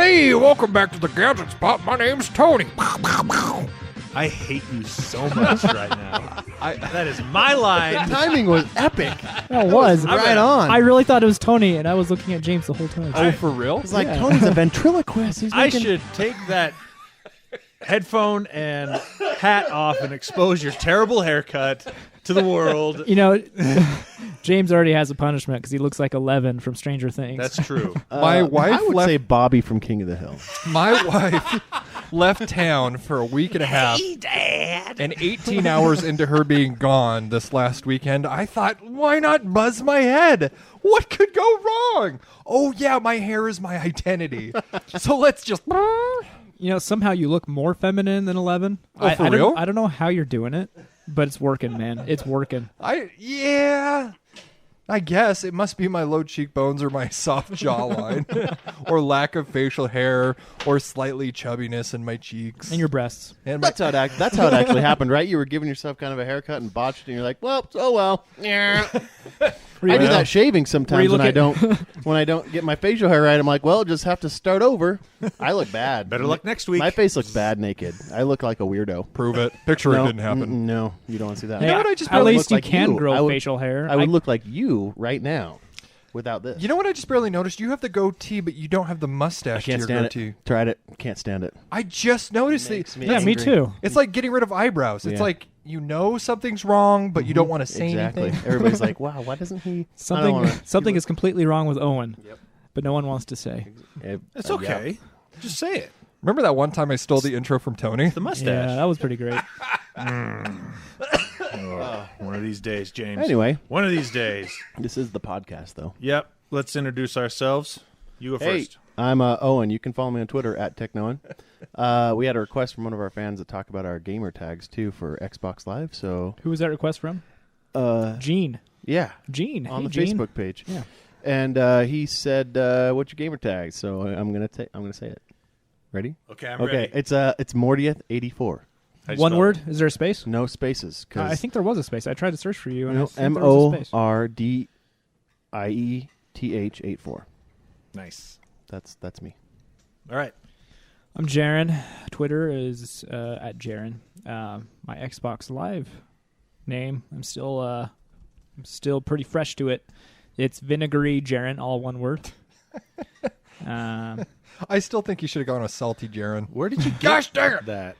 Hey, welcome back to the Gadget Spot. My name's Tony. I hate you so much right now. That is my line. Timing was epic. That was right on. I really thought it was Tony, and I was looking at James the whole time. Oh, for real? It's like Tony's a ventriloquist. He's I making... should take that headphone and hat off and expose your terrible haircut to the world. You know, James already has a punishment because he looks like 11 from Stranger Things. That's true. My wife I would left. say Bobby from King of the Hill. My wife left town for a week and a half. Hey, Dad. And 18 hours into her being gone this last weekend, I thought, why not buzz my head? What could go wrong? Oh, yeah, my hair is my identity. So let's just... You know, somehow you look more feminine than 11. Oh, for real? I don't know how you're doing it, but it's working, man. It's working. Yeah, I guess it must be my low cheekbones or my soft jawline or lack of facial hair or slightly chubbiness in my cheeks. And your breasts. And my, That's how it actually happened, right? You were giving yourself kind of a haircut and botched it, and you're like, well, oh well. Yeah. I do that shaving sometimes when I don't get my facial hair right. I'm like, well, just have to start over. I look bad. Better luck next week. My face looks bad naked. I look like a weirdo. prove it. Picture No, it didn't happen. No, you don't want to see that. Hey, know what I just at barely least look you like can you. grow I would- facial hair. I would look like you right now without this. You know what I just barely noticed? You have the goatee, but you don't have the mustache I can't to your stand goatee. it. Tried it. Can't stand it. I just noticed Makes it. me Yeah, me angry. too. It's like getting rid of eyebrows. It's Yeah. like you know something's wrong, but you don't want to say Exactly. anything. Everybody's like, wow, why doesn't he? I don't Something wanna- something is completely wrong with Owen, but no one wants to say. It's okay. Just say it. Remember that one time I stole the intro from Tony? The mustache. Yeah, that was pretty great. One of these days, James. Anyway, One of these days. this is the podcast, though. Yep. Let's introduce ourselves. You go Hey, first. I'm Owen. You can follow me on Twitter at TechNoan. We had a request from one of our fans to talk about our gamer tags, too, for Xbox Live. So, Who was that request from? Gene. yeah, Gene. on Hey, the Gene. Facebook page. Yeah. And he said, what's your gamer tag? So I'm gonna say it. Ready? Okay, I'm Okay, ready. it's Mortieth84. How you One spell word? it? Is there a space? No spaces. I think there was a space. I tried to search for you, and I no, think there was a space. MORDIETH84. Nice. That's me. All right. I'm Jaren. Twitter is at Jaren. My Xbox Live name. I'm still pretty fresh to it. It's Vinegary Jaren, all one word. I still think you should have gone with Salty Jaren. Where did you get Gosh dang it! that?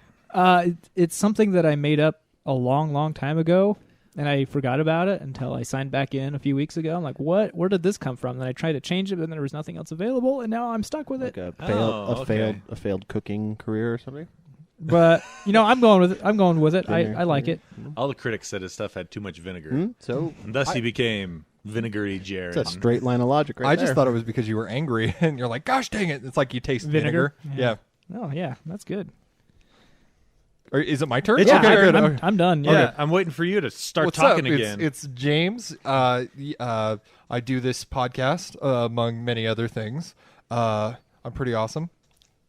It's something that I made up a long, long time ago, and I forgot about it until I signed back in a few weeks ago. I'm like, what? Where did this come from? Then I tried to change it, but then there was nothing else available, and now I'm stuck with Like it. a failed cooking career or something. But I'm going with it. I'm going with it. I like it. All the critics said his stuff had too much vinegar. So And thus he became Vinegary Jared. it's a straight line of logic, right I there. just thought it was because you were angry and you're like, gosh dang it. It's like you taste vinegar. Yeah. Oh yeah, that's good. Or is it my turn? It's Yeah, okay, good. I'm done. Yeah, Yeah. I'm waiting for you to start What's talking up? again. It's James. I do this podcast among many other things. I'm pretty awesome.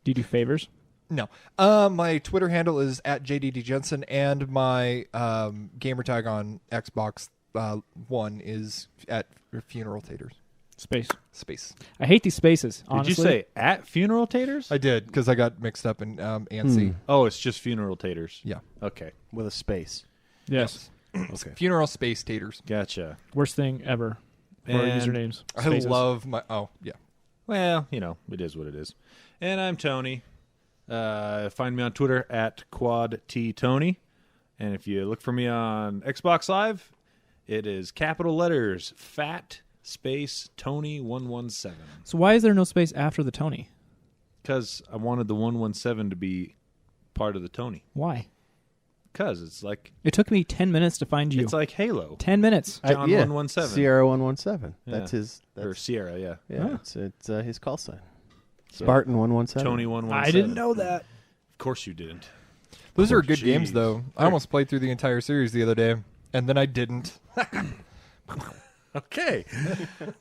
Do you do favors? No. My Twitter handle is at JDDJensen, and my gamer tag on Xbox One is at Funeral Taters. Space. I hate these spaces. Did Honestly. you say at Funeral Taters? I did, because I got mixed up in ANSI. Oh, it's just Funeral Taters. Yeah. Okay. with a space. Yes. Okay. Funeral Space Taters. Gotcha. Worst thing ever for And usernames. I love my... Oh, yeah. Well, it is what it is. And I'm Tony. Find me on Twitter at QuadTTony. And if you look for me on Xbox Live, it is capital letters, fat space Tony 117. So why is there no space after the Tony? Because I wanted the 117 to be part of the Tony. Why? Because it's like It took me 10 minutes to find you. it's like Halo. 10 minutes. John Yeah, 117. Sierra 117. Yeah. That's his. Or Sierra, yeah. Yeah, it's his call sign. Spartan 117. Tony 117. I didn't know that. Of course you didn't. Those Oh, are good games, jeez. though. I almost played through the entire series the other day, and then I didn't. Okay.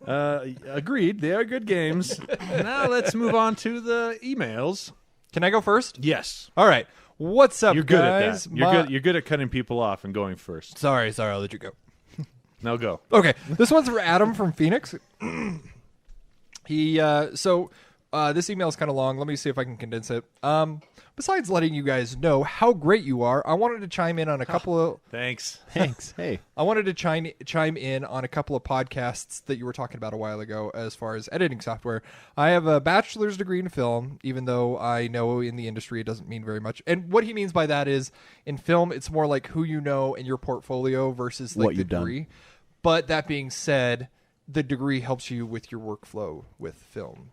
Agreed. They are good games. Now let's move on to the emails. Can I go first? Yes. All right. What's up, You're good guys? at that. You're good at cutting people off and going first. Sorry, I'll let you go. Now go. Okay, this one's for Adam from Phoenix. He this email is kind of long. Let me see if I can condense it. Besides letting you guys know how great you are, I wanted to chime in on a couple of... Thanks. Hey. I wanted to chime in on a couple of podcasts that you were talking about a while ago as far as editing software. I have a bachelor's degree in film, even though I know in the industry it doesn't mean very much. And what he means by that is, in film, it's more like who you know and your portfolio versus like what the you've degree. done. But that being said, the degree helps you with your workflow with film.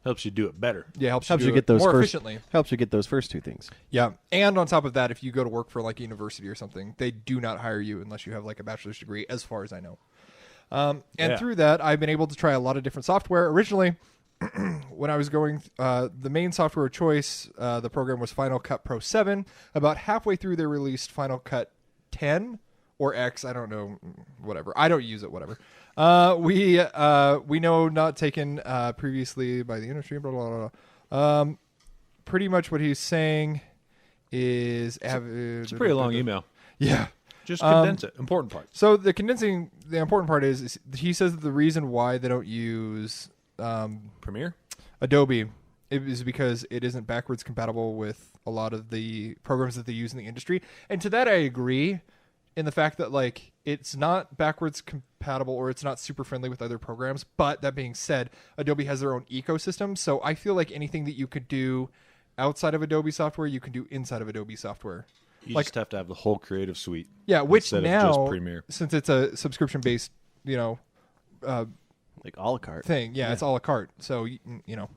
Helps you do it better. Yeah, helps you do get it those more first, efficiently. Helps you get those first two things. Yeah, and on top of that, if you go to work for like a university or something, they do not hire you unless you have like a bachelor's degree, as far as I know. And through that, I've been able to try a lot of different software. Originally, when I was going, the main software of choice, the program was Final Cut Pro 7. About halfway through, they released Final Cut 10 or X. I don't know, whatever. I don't use it, whatever. We know not taken previously by the industry, blah, blah, blah. Pretty much what he's saying is... It's a pretty long email. Yeah. Just condense it. Important part. So the important part is he says that the reason why they don't use Premiere? Adobe is because it isn't backwards compatible with a lot of the programs that they use in the industry. And to that I agree, in the fact that like it's not backwards compatible or it's not super friendly with other programs. But that being said, Adobe has their own ecosystem. So I feel like anything that you could do outside of Adobe software, you can do inside of Adobe software. You just have to have the whole creative suite. Yeah, which instead now, of just Premiere. Since it's a subscription-based, like a la carte thing. Yeah, it's a la carte. So,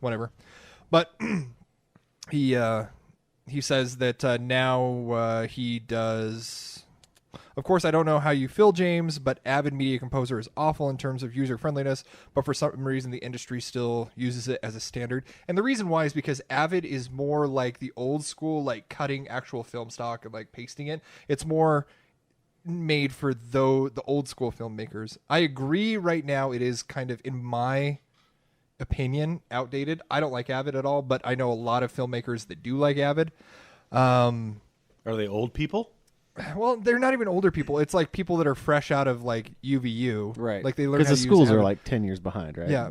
whatever. But he says that now he does... Of course, I don't know how you feel, James, but Avid Media Composer is awful in terms of user friendliness, but for some reason the industry still uses it as a standard. And the reason why is because Avid is more like the old school, like cutting actual film stock and like pasting it. It's more made for the old school filmmakers. I agree right now it is kind of, in my opinion, outdated. I don't like Avid at all, but I know a lot of filmmakers that do like Avid. Are they old people? Well, they're not even older people. It's like people that are fresh out of like UVU, right? Like they learn because how the to schools use are Avid. like 10 years behind, right? Yeah,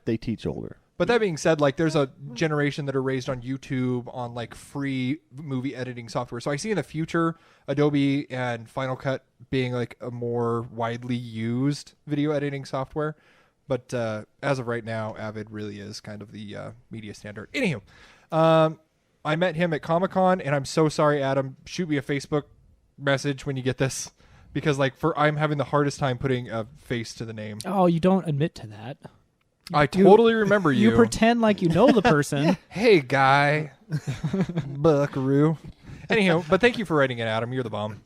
they teach older. But that being said, like there's a generation that are raised on YouTube on like free movie editing software. So I see in the future Adobe and Final Cut being like a more widely used video editing software. But as of right now, Avid really is kind of the media standard. Anywho, I met him at Comic-Con, and I'm so sorry, Adam. Shoot me a Facebook message when you get this, because like I'm having the hardest time putting a face to the name. Oh, you don't admit to that. I totally remember you. You pretend like you know the person. Hey, guy. Buckaroo. Anyhow, but thank you for writing it, Adam. You're the bomb.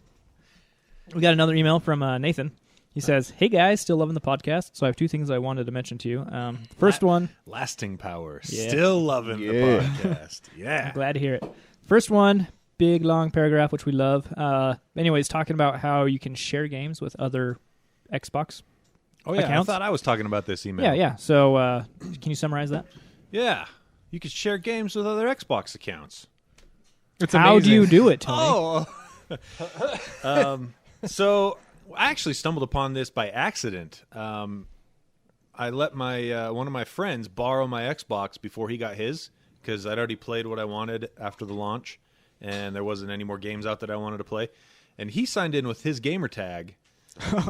We got another email from Nathan. He says, "Hey guys, still loving the podcast. So I have two things I wanted to mention to you. First one, lasting power. Yeah. Still loving the podcast. Yeah, I'm glad to hear it. First one, big long paragraph, which we love. Anyways, talking about how you can share games with other Xbox. Oh yeah, accounts. I thought I was talking about this email. Yeah. So can you summarize that? Yeah, you could share games with other Xbox accounts. It's How amazing. do you do it, Tony? Oh, so I actually stumbled upon this by accident. I let my one of my friends borrow my Xbox before he got his, because I'd already played what I wanted after the launch, and there wasn't any more games out that I wanted to play. And he signed in with his gamer tag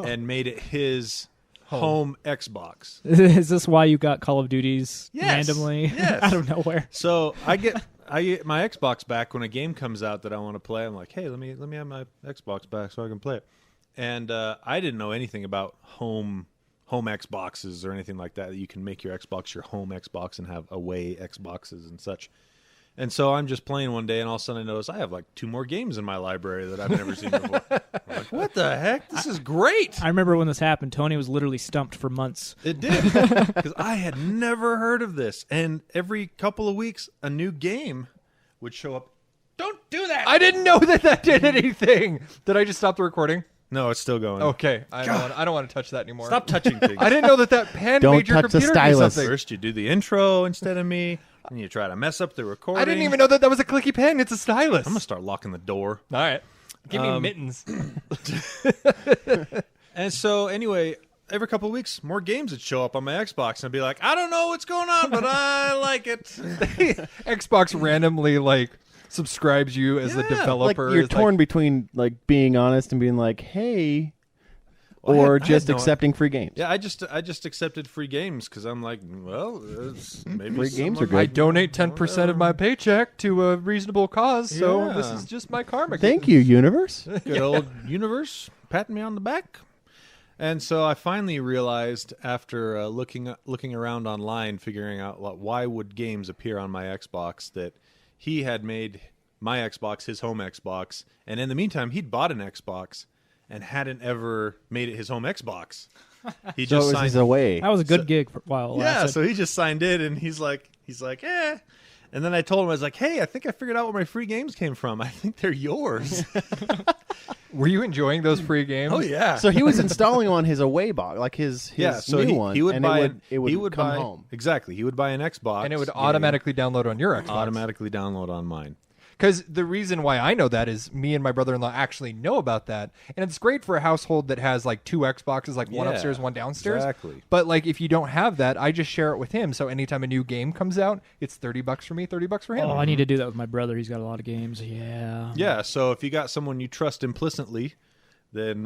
and made it his home Xbox. Is this why you got Call of Duties randomly Yes. out of nowhere? So I get my Xbox back when a game comes out that I want to play. I'm like, hey, let me have my Xbox back so I can play it. And I didn't know anything about home Xboxes or anything like that. You can make your Xbox your home Xbox and have away Xboxes and such. And so I'm just playing one day, and all of a sudden I notice I have like 2 more games in my library that I've never seen before. I'm like, what the heck? This is great. I remember when this happened, Tony was literally stumped for months. It did, because I had never heard of this. And every couple of weeks, a new game would show up. Don't do that. I didn't know that did anything. Did I just stop the recording? No, it's still going. Okay. I don't want to touch that anymore. Stop touching things. I didn't know that pen Don't made your touch the computer do stylus. something. First, you do the intro instead of me, and you try to mess up the recording. I didn't even know that was a clicky pen. It's a stylus. I'm going to start locking the door. All right. Give me mittens. And so, anyway, every couple of weeks, more games would show up on my Xbox, and I'd be like, I don't know what's going on, but I like it. Xbox randomly subscribes you as the developer. Like you're torn between being honest and being like, hey, or just accepting free games. Yeah, I just accepted free games because I'm like, well, maybe free games are good. I donate 10% of my paycheck to a reasonable cause, so this is just my karma. Thank you, universe. Good old universe patting me on the back. And so I finally realized after looking around online, figuring out why would games appear on my Xbox, that he had made my Xbox his home Xbox, and in the meantime, he'd bought an Xbox and hadn't ever made it his home Xbox. He just signed his away. That was a good gig for a while. Yeah, so he just signed it, and he's like, eh. And then I told him, I was like, hey, I think I figured out where my free games came from. I think they're yours. Were you enjoying those free games? Oh yeah. So he was installing on his away box, like his new one. He would buy it would come home. Exactly. He would buy an Xbox, and it would automatically download on your Xbox. Automatically download on mine. Because the reason why I know that is me and my brother-in-law actually know about that. And it's great for a household that has two Xboxes, one upstairs, one downstairs. Exactly. But if you don't have that, I just share it with him. So anytime a new game comes out, it's $30 for me, $30 for him. Oh, I need to do that with my brother. He's got a lot of games. Yeah. Yeah, so if you got someone you trust implicitly, then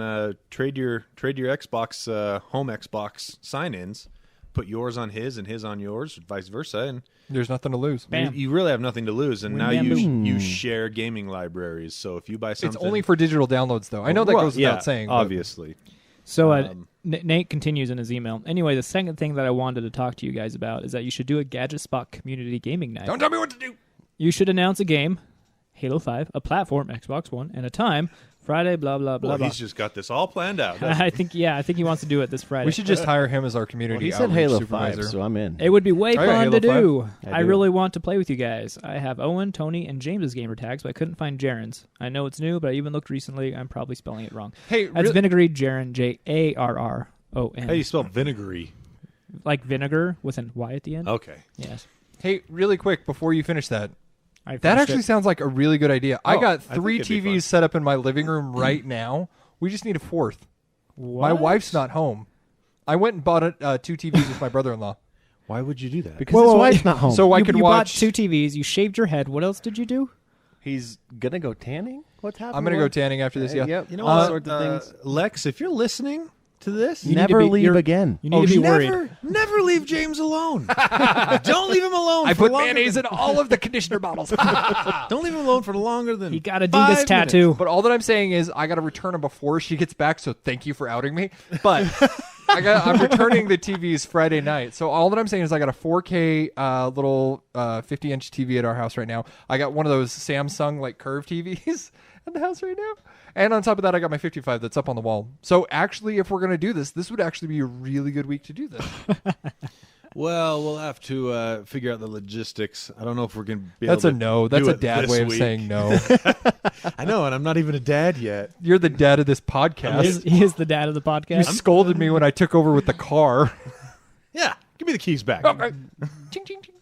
trade your Xbox home Xbox sign-ins. Put yours on his and his on yours, vice versa, and there's nothing to lose. You really have nothing to lose, and now you share gaming libraries. So if you buy something, it's only for digital downloads, though. I know that goes without saying, obviously. So Nate continues in his email. Anyway, the second thing that I wanted to talk to you guys about is that you should do a Gadget Spot community gaming night. Don't tell me what to do. You should announce a game, Halo 5, a platform, Xbox One, and a time. Friday, blah blah blah. Well, blah. he's just got this all planned out. I think he wants to do it this Friday. We should just hire him as our community. He said outreach Halo supervisor. 5, so I'm in. It would be way fun to do. I do. really want to play with you guys. I have Owen, Tony, and James's gamer tags, but I couldn't find Jaren's. I know it's new, but I even looked recently. I'm probably spelling it wrong. Hey, that's Vinegary Jaren, Jarron. How do you spell vinegary? Like vinegar with an Y at the end. Okay. Yes. Hey, really quick before you finish that. That actually sounds like a really good idea. I got 3 TVs TVs set up in my living room right now. We just need a 4th. What? My wife's not home. I went and bought 2 TVs with my brother-in-law. Why would you do that? Because his wife's not home. So I could you watch. bought 2 TVs. You shaved your head. What else did you do? He's gonna go tanning. What's happening? I'm gonna go tanning after this. Yeah. Yep. You know all what? sorts of things. Lex, if you're listening to this, You need to Never be- leave you're- again. You need to be worried. Never leave James alone. Don't leave him alone. I for put longer mayonnaise than- in all of the conditioner bottles. Don't leave him alone for longer than. He got a 5 Dingus tattoo. But all that I'm saying is I got to return them before she gets back, so thank you for outing me. But I'm returning the TVs Friday night. So all that I'm saying is I got a 4K little 50-inch TV at our house right now. I got one of those Samsung curved TVs at the house right now. And on top of that, I got my 55 that's up on the wall. So actually, if we're going to do this would actually be a really good week to do this. Well, we'll have to figure out the logistics. I don't know if we're going to be That's able a to no. That's do a it dad this way of week. saying no. I know, and I'm not even a dad yet. You're the dad of this podcast. He is the dad of the You podcast. scolded me when I took over with the car. Yeah, give me the keys back. Ching, ching, ching.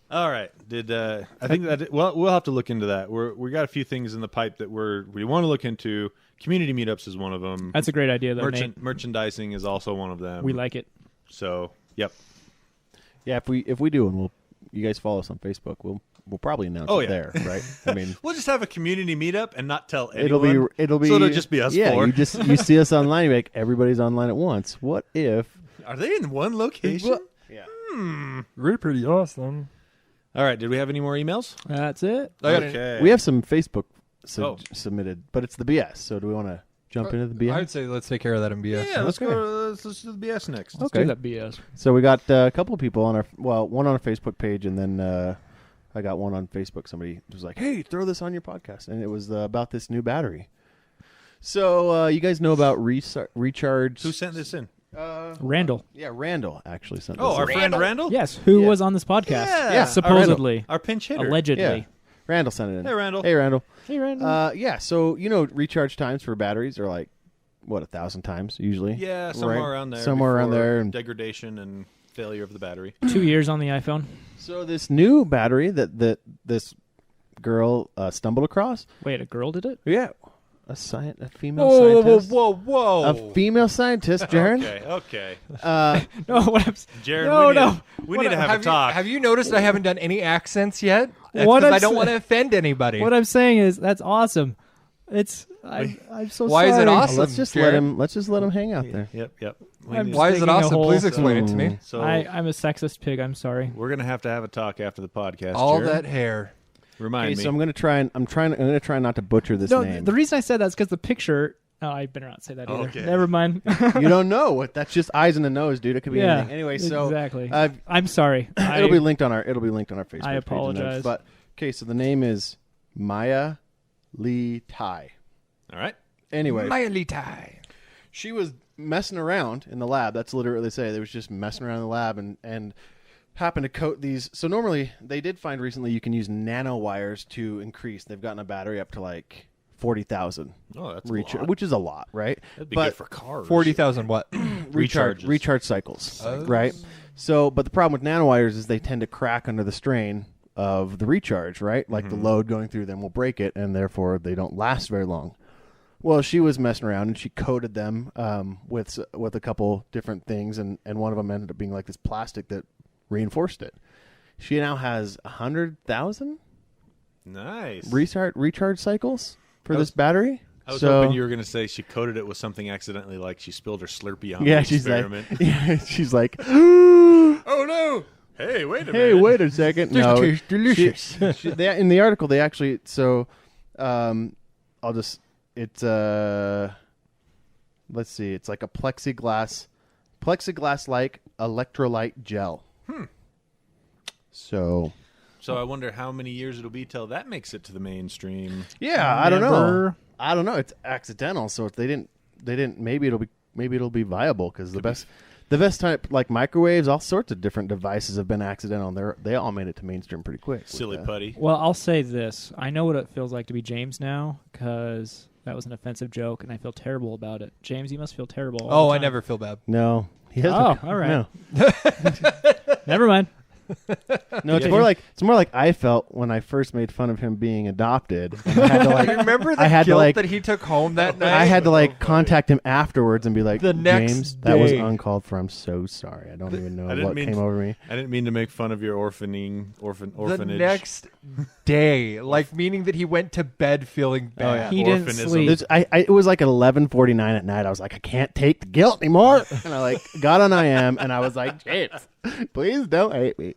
All right. I think that? Well, we'll have to look into that. We got a few things in the pipe that we want to look into. Community meetups is one of them. That's a great idea, though, Nate. Merchandising is also one of them. We like it. So, yep. Yeah, if we do, and you guys follow us on Facebook, we'll probably announce it there, right? I mean, We'll just have a community meetup and not tell anyone. it'll be So it'll just be us yeah, four. you see us online, you're like everybody's online at once. What if? Are they in one location? Yeah. We're pretty awesome. All right. Did we have any more emails? That's it. Okay. We have some Facebook Oh. submitted, but it's the BS. So do we want to jump into the BS? I would say let's take care of that in BS. Yeah, let's Okay. go. Let's do the BS next. Let's Okay. do that BS. So we got a couple of people on one on our Facebook page, and then I got one on Facebook. Somebody was like, "Hey, throw this on your podcast," and it was about this new battery. So you guys know about recharge? Who sent this in? Randall. Yeah, Randall actually sent. Oh, this our in. friend Randall? Yes, who Yeah. was on this podcast. Yeah. Supposedly. Our pinch hitter. Allegedly. Yeah. Randall sent it in. Hey, Randall. Hey, Randall. Hey, Randall. Yeah. So recharge times for batteries are like 1,000 times usually. Yeah, somewhere Right? around there. Somewhere around before there. And degradation and failure of the battery. 2 years on the iPhone. so this new battery that this girl stumbled across. Wait, a girl did it? Yeah. A female scientist. Whoa! A female scientist, Jaron. Okay. No, what I'm Jaron, we need to have a talk. Have you noticed I haven't done any accents yet? That's What 'cause I'm I don't sa- want to offend anybody. What I'm saying is that's awesome. I'm so Why sorry. is it awesome? Let's just Jared? let him hang out there. Yep. I'm Why is it digging a awesome? hole. Please explain it to me. So I'm a sexist pig. I'm sorry. we're gonna have a talk after the podcast. All Jared. that hair. Remind Okay, me. so I'm gonna try not to butcher this No, name. the reason I said that is because the picture. Oh, I better not say that either. Okay. Never mind. You don't know what. That's just eyes in the nose, dude. It could be Yeah, anything. Anyway, so exactly. uh, I'm sorry. it'll be linked on our Facebook. I page apologize. and but okay, so the name is Maya Lee Tai. All right. Anyway, Miley tie. she was messing around in the lab. That's literally what they say. They was just messing around in the lab and happened to coat these. So normally they did find recently you can use nanowires to increase. They've gotten a battery up to like 40,000 Oh, that's a lot. which is a lot, right? That'd be but good for cars. 40,000 what? Recharges. recharge cycles, Oh. right? So, but the problem with nanowires is they tend to crack under the strain of the recharge, right? Like the load going through them will break it, and therefore they don't last very long. Well, she was messing around, and she coated them with a couple different things, and one of them ended up being like this plastic that reinforced it. She now has 100,000 Nice. recharge cycles for I was- this battery. I was So- hoping you were going to say she coated it with something accidentally, like she spilled her Slurpee on Yeah, the she's experiment. like, yeah, she's like, Oh no! Hey, wait a hey, minute. wait a second. This No, tastes delicious. in the article, they actually I'll just it's let's see, it's like a plexiglass like electrolyte gel. So So I wonder how many years it'll be till that makes it to the mainstream. yeah, I don't know. Never. I don't know. It's accidental, so if they didn't. Maybe it'll be viable because the best type like microwaves, all sorts of different devices have been accidental. They all made it to mainstream pretty quick. with Silly that. putty. Well, I'll say this. I know what it feels like to be James now because that was an offensive joke, and I feel terrible about it. James, you must feel terrible. all Oh, the I time. never feel bad. No, he has Oh, all right. No, Never mind. no. It's more like I felt when I first made fun of him being adopted. And I had to like You remember the I had to, guilt like- that he took home that night? I had to like contact him afterwards and be like, The next James, that was day. uncalled for. I'm so sorry. I don't even know I didn't what mean came to- over me. I didn't mean to make fun of your the orphanage. next day, like meaning that he went to bed feeling bad. Oh, yeah. He didn't Orphanism. sleep. It was like at 11:49 at night. I was like, I can't take the guilt anymore, and I like got on IM and I was like, James, please don't hate me.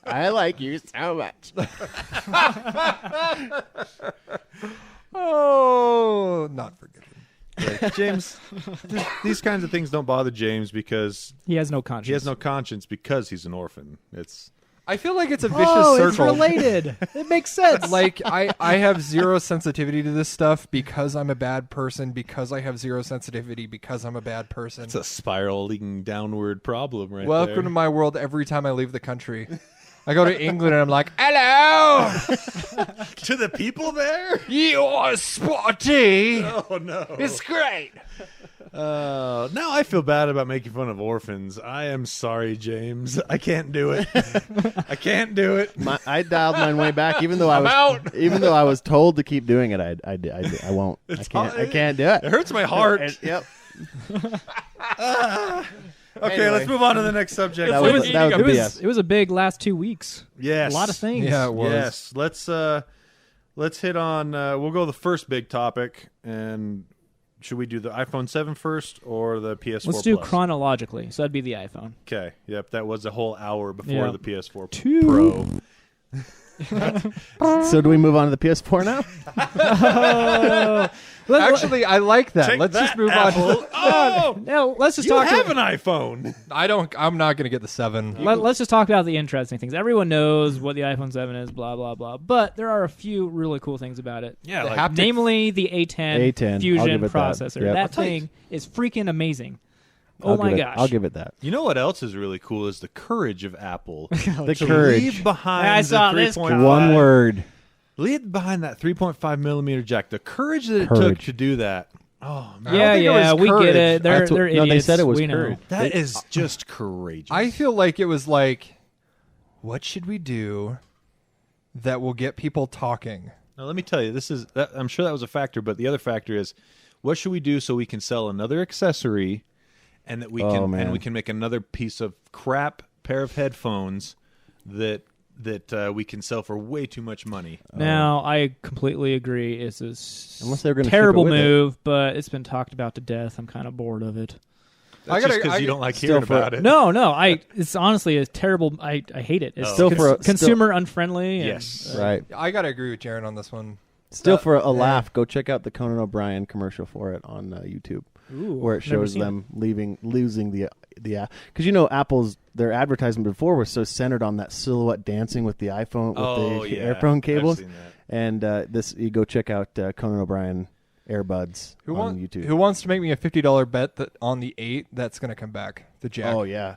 I like you so much. Oh, not forgiven. Like, James, these kinds of things don't bother James because He has no conscience. he has no conscience because he's an orphan. It's I feel like it's a vicious Oh, circle. it's related. It makes sense. Like I have zero sensitivity to this stuff because I'm a bad person, because I have zero sensitivity because I'm a bad person. a spiraling downward problem right Welcome there. to my world every time I leave the country. I go to England and I'm like, hello, To the people there? you're spotty. Oh no. It's great. Now I feel bad about making fun of orphans. I am sorry, James. I can't do it. I can't do it. I dialed mine way back, even though I was out. even though I was told to keep doing it. I won't. I can't do it. It hurts my heart. Yep. Okay, Anyway. let's move on to the next subject. That like was eating that a was it was BS. it was a big last 2 weeks. Yes. A lot of things. Yeah, it was. Yes. Let's hit on we'll go the first big topic, and should we do the iPhone 7 first or the PS4 Let's do Plus? chronologically. So that'd be the iPhone. Okay. Yep, that was a whole hour before Yeah. the PS4 Two. Pro. So do we move on to the PS4 now? Actually, I like that. Take Let's that, just move Apple. on. Oh, No, let's just you talk. have an iPhone. I'm not going to get the 7. Let's just talk about the interesting things. Everyone knows what the iPhone 7 is, blah blah blah. But there are a few really cool things about it. Yeah, The like haptic- Namely, the A10, A10, I'll Fusion give it that. processor. Yep. That thing is freaking amazing. Oh I'll my give it- gosh! I'll give it that. You know what else is really cool is the courage of Apple. The to courage. leave behind I saw the this 3.5 One word. Leave behind that 3.5 millimeter jack. The courage that it took Courage. to do that. Oh man, Yeah, think it yeah, was we courage. get it. They're That's what- they're no, idiots. they said it was we know. courage. that is just courageous. I feel like it was like, what should we do that will get people talking? Now, let me tell you, I'm sure that was a factor, but the other factor is, what should we do so we can sell another accessory, and that we can make another piece of crap pair of headphones that we can sell for way too much money. Now, I completely agree. It's Unless they're gonna terrible ship it with move, but it's been talked about to death. I'm kind of bored of it. That's just because you don't like hearing about it. No. It's honestly a terrible. I hate it. It's consumer unfriendly. Yes, right. I gotta agree with Jaron on this one. Still, for a laugh, go check out the Conan O'Brien commercial for it on YouTube, where it shows them losing the because Apple's their advertisement before was so centered on that silhouette dancing with the iPhone with the earphone cables, and you go check out Conan O'Brien earbuds on YouTube. Who wants to make me a $50 bet that on the 8 that's going to to back the jack? Oh yeah,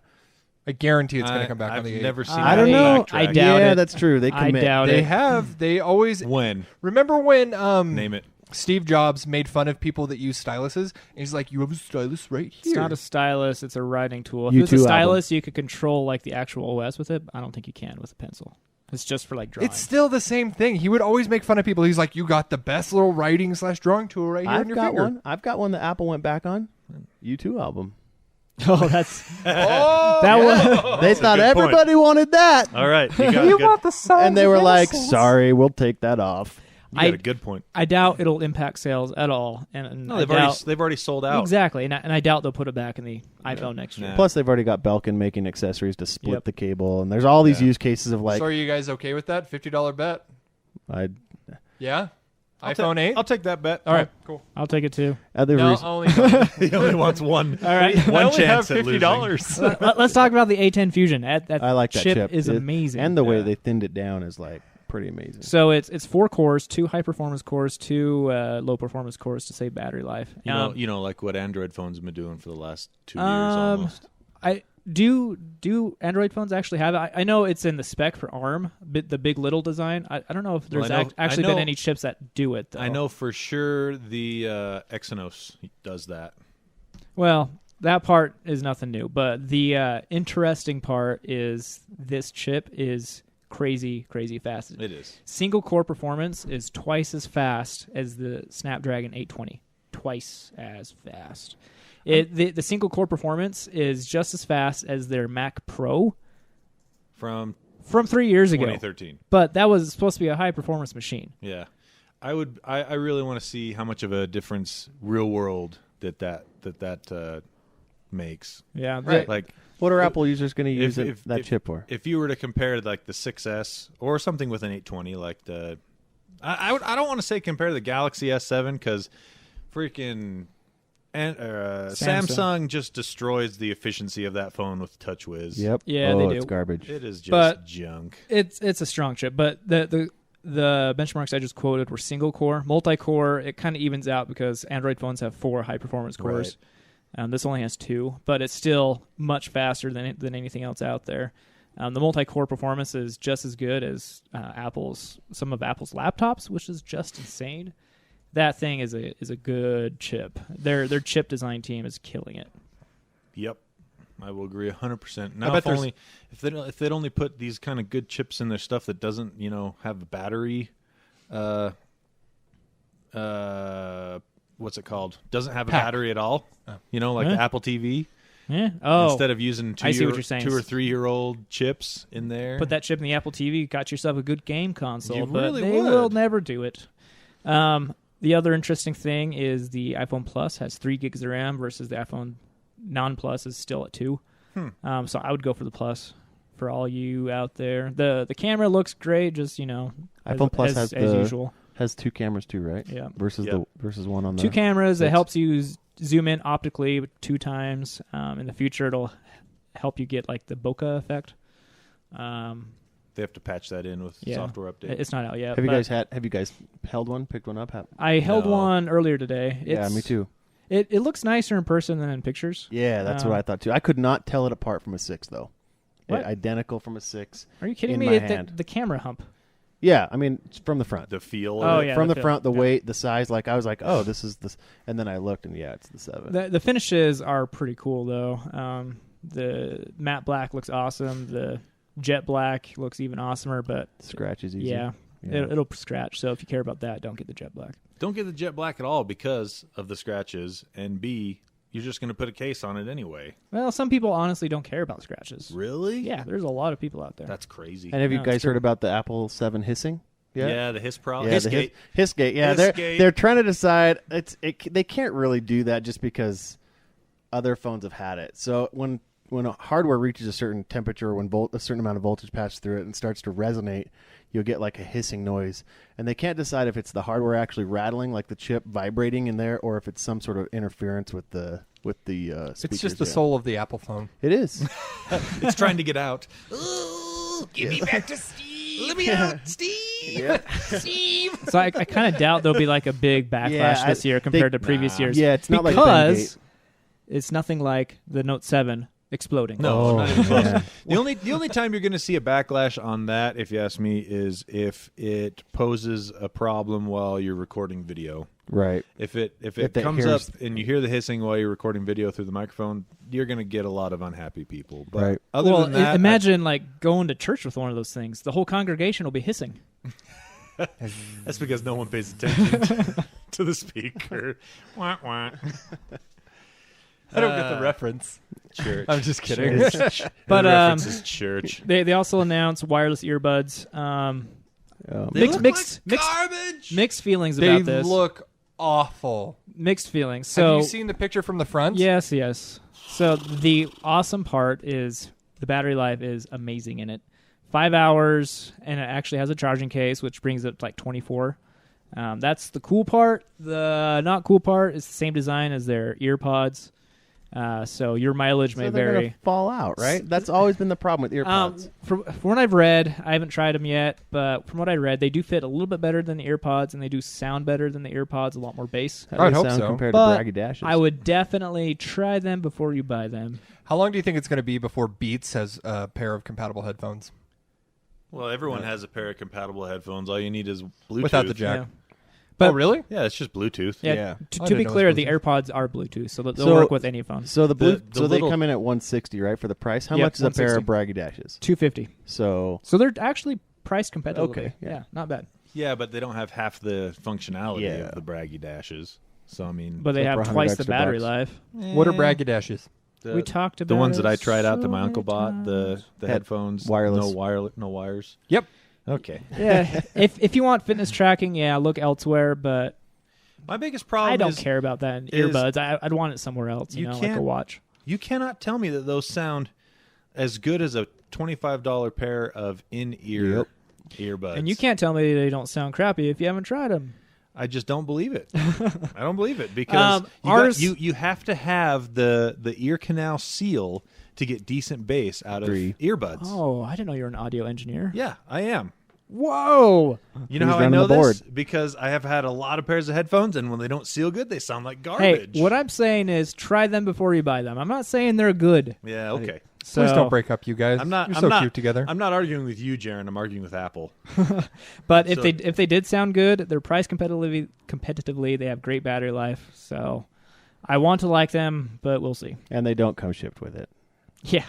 I guarantee it's going to come back on the 8. I've never seen. I don't know. I doubt it. Yeah, that's true. They commit. I doubt They it. have. They always. When? Remember when? Name it. Steve Jobs made fun of people that use styluses. And he's like, "You have a stylus right here." It's not a stylus. It's a writing tool. If it was a stylus, you could control like the actual OS with it. I don't think you can with a pencil. It's just for like drawing. It's still the same thing. He would always make fun of people. He's like, "You got the best little writing/drawing tool right here in your finger." I've got one that Apple went back on. U2 album. Oh, that's They thought everybody wanted that. All right, you want the sound, and they were like, "Sorry, we'll take that off." You got a good point. I doubt it'll impact sales at all. And no, they've already sold out. Exactly, and I doubt they'll put it back in the iPhone next year. Plus, they've already got Belkin making accessories to split the cable, and there's all these use cases of like. So are you guys okay with that $50 bet? Yeah. iPhone 8. I'll take that bet. All right, cool. I'll take it too. Only he only wants one. All right, one chance at $50. Let's talk about the A10 Fusion. I like that chip. Is amazing, and the way they thinned it down is like pretty amazing. So it's 4 cores, 2 high performance cores, 2 low performance cores to save battery life. Like what Android phones have been doing for the last 2 years almost. Do Android phones actually have it? I know it's in the spec for ARM, the big little design. I don't know if there's actually been any chips that do it, though. I know for sure the Exynos does that. Well, that part is nothing new, but the interesting part is this chip is crazy fast. It is. Single core performance is twice as fast as the Snapdragon 820. Twice as fast. The single core performance is just as fast as their Mac Pro from 3 years ago, 2013. But that was supposed to be a high performance machine. Yeah, I really want to see how much of a difference real world that makes. Yeah, right. Like, what are Apple users going to use that chip for? If you were to compare like the 6S or something with an 820, like I don't want to say compare the Galaxy S7 because freaking. And Samsung just destroys the efficiency of that phone with TouchWiz. Yep. Yeah, they do. It's garbage. It is just junk. It's a strong chip, but the benchmarks I just quoted were single core, multi-core. It kind of evens out because Android phones have 4 high performance cores. Right. This only has 2, but it's still much faster than anything else out there. The multi-core performance is just as good as some of Apple's laptops, which is just insane. That thing is a good chip. Their chip design team is killing it. Yep, I will agree 100%. Now, if they'd only put these kind of good chips in their stuff that doesn't have a battery, what's it called? Doesn't have a battery at all. The Apple TV. Yeah. Oh. Instead of using 2 or 3 year old chips in there, put that chip in the Apple TV. Got yourself a good game console. You but really they would. will never do it. The other interesting thing is the iPhone Plus has 3 gigs of RAM versus the iPhone non-Plus is still at 2. So I would go for the Plus for all you out there. The camera looks great, just iPhone Plus as usual. Has 2 cameras too, right? Yeah. Versus one on the 2 cameras. It helps you zoom in optically 2 times. In the future, it'll help you get like the bokeh effect. They have to patch that in with software update. It's not out yet. Have you guys held one? Picked one up? I held one earlier today. Yeah, me too. It looks nicer in person than in pictures. Yeah, that's what I thought too. I could not tell it apart from a 6 though. What? Identical from a 6. Are you kidding me? The camera hump. Yeah, I mean from the front. The feel. From the front, the weight, the size. Like I was like, oh, this is this, and then I looked and it's the 7. The finishes are pretty cool though. The matte black looks awesome. The jet black looks even awesomer, but scratch is easy. Yeah, Yeah. It'll scratch. So if you care about that, don't get the jet black. Don't get the jet black at all because of the scratches, and B, you're just going to put a case on it anyway. Well, some people honestly don't care about scratches. Really? Yeah, there's a lot of people out there. That's crazy. And have you No, guys it's true. heard about the Apple 7 hissing? Yeah, the hiss problem. Yeah, Hissgate. Hissgate. Yeah, Hissgate. they're trying to decide. They can't really do that just because other phones have had it. So when a hardware reaches a certain temperature, when a certain amount of voltage passes through it and starts to resonate, you'll get like a hissing noise. And they can't decide if it's the hardware actually rattling, like the chip vibrating in there, or if it's some sort of interference with the speakers. It's just the soul of the Apple phone. It is. It's trying to get out. Ooh, give me back to Steve. Let me out, Steve. Steve. So I kind of doubt there'll be like a big backlash this year compared to previous years. Yeah, it's not like because Bengate. it's nothing like the Note 7 exploding. No, not even close. man. The only time you're going to see a backlash on that, if you ask me, is if it poses a problem while you're recording video. Right. If it it comes hears- up and you hear the hissing while you're recording video through the microphone, you're going to get a lot of unhappy people. But Right. other Well, than that, imagine like going to church with one of those things. The whole congregation will be hissing. that's because no one pays attention to the speaker. Wah, wah. I don't get the reference. Church. I'm just kidding. Church. But, The reference is church. They also announced wireless earbuds. They look mixed Garbage. mixed feelings They about this. look awful. Mixed feelings. So Have you seen the picture from the front? yes. So the awesome part is the battery life is amazing in it. 5 hours, and it actually has a charging case, which brings it to like 24. That's the cool part. The not cool part is the same design as their earpods. So your mileage may So they're vary. gonna fall out, right? That's always been the problem with earpods. From what I've read, I haven't tried them yet, but from what I read, they do fit a little bit better than the earpods, and they do sound better than the earpods, a lot more bass. How do I'd they hope sound so. compared But to Braggy Dashes? I would definitely try them before you buy them. How long do you think it's going to be before Beats has a pair of compatible headphones? Well, everyone has a pair of compatible headphones. All you need is Bluetooth. Without the jack. Yeah. But But- oh, really? Yeah, it's just Bluetooth. Yeah. Yeah. To I be didn't know it clear, was the Bluetooth. AirPods are Bluetooth, so they'll So- work with any phone. So The so they little- come in at $160, right, for the price. How Yep, much is a pair of $160. Braggy Dashes? $250. So So they're actually priced competitively. Okay, yeah. Not bad. Yeah, but they don't have half the functionality Yeah. of the Braggy Dashes. So, I mean, But they So for have 100 twice the extra battery bucks. life. What are Braggy Dashes? We talked about the ones it that I tried out that my so uncle bought, many the headphones, wireless. no wires. Yep. Okay. Yeah, if you want fitness tracking, yeah, look elsewhere. But My biggest problem I don't is care about that in is- earbuds. I'd want it somewhere else. You You know, like a can't- watch. you cannot tell me that those sound as good as a $25 pair of in-ear earbuds. And you can't tell me they don't sound crappy if you haven't tried them. I just don't believe it. I don't believe it because ours- you have to have the ear canal seal to get decent bass out of Agree. earbuds. Oh, I didn't know you were an audio engineer. Yeah, I am. Whoa. You know Who's how I running know the board? this? Because I have had a lot of pairs of headphones, and when they don't seal good, they sound like Hey, garbage. what I'm saying is try them before you buy them. I'm not saying they're good. Yeah, okay. So, Please don't break up, you guys. I'm not. You're I'm so not, cute together. I'm not arguing with you, Jaron. I'm arguing with Apple. But if So- they did sound good, they're priced competitively. They have great battery life. So I want to like them, but we'll see. and they don't come shipped with it. Yeah.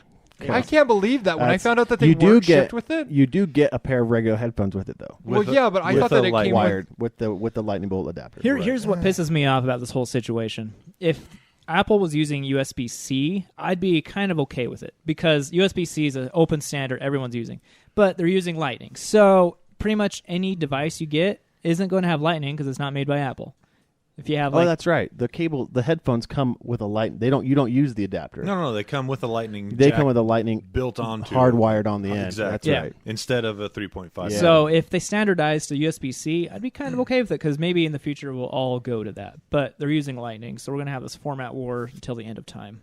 I can't believe that when I That's- found out that they you do weren't get shipped with it. You do get a pair of regular headphones with it though. Well, With a- yeah, but I with thought that a it light came Wired with the lightning bolt adapter. Here's what pisses me off about this whole situation. If Apple was using USB-C, I'd be kind of okay with it because USB-C is an open standard everyone's using. But they're using Lightning. So pretty much any device you get isn't going to have Lightning because it's not made by Apple. If you have Oh, like that's right. The headphones come with a light. You don't use the adapter. No, they come with a lightning. They jack come with a lightning built onto hardwired on the end. Exactly. That's Yeah. right. instead of a 3.5. Yeah. So if they standardized to USB-C, I'd be kind of okay with it because maybe in the future we'll all go to that. But they're using Lightning, so we're going to have this format war until the end of time.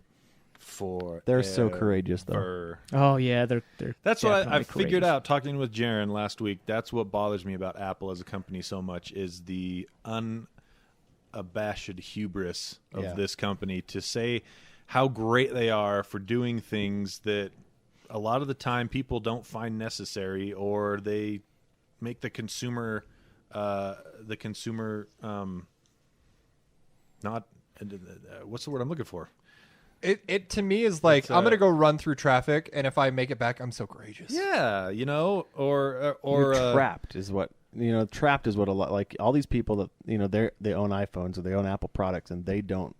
They're so courageous though. Forever. Oh yeah, they're. That's what I definitely figured courageous. out talking with Jaron last week. That's what bothers me about Apple as a company so much is the unabashed hubris of Yeah. this company to say how great they are for doing things that a lot of the time people don't find necessary, or they make the consumer not what's the word I'm looking for? It to me is like It's, I'm gonna go run through traffic, and if I make it back, I'm so courageous. Yeah, or You're trapped is what trapped is what a lot like all these people that they own iPhones or they own Apple products and they don't.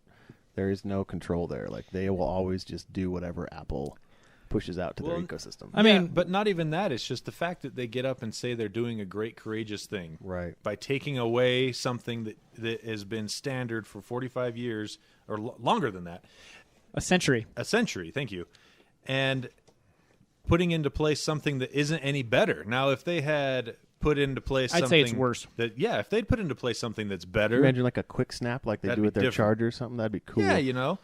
There is no control there. Like they will always just do whatever Apple pushes out to their ecosystem. I mean, but not even that. It's just the fact that they get up and say they're doing a great, courageous thing, right? By taking away something that has been standard for 45 years or longer than that, a century. Thank you, and putting into place something that isn't any better. Now, if they had put into place something... I'd say it's worse. If they'd put into place something that's better... Imagine like a quick snap like they do with their charger or something. That'd be cool. Yeah,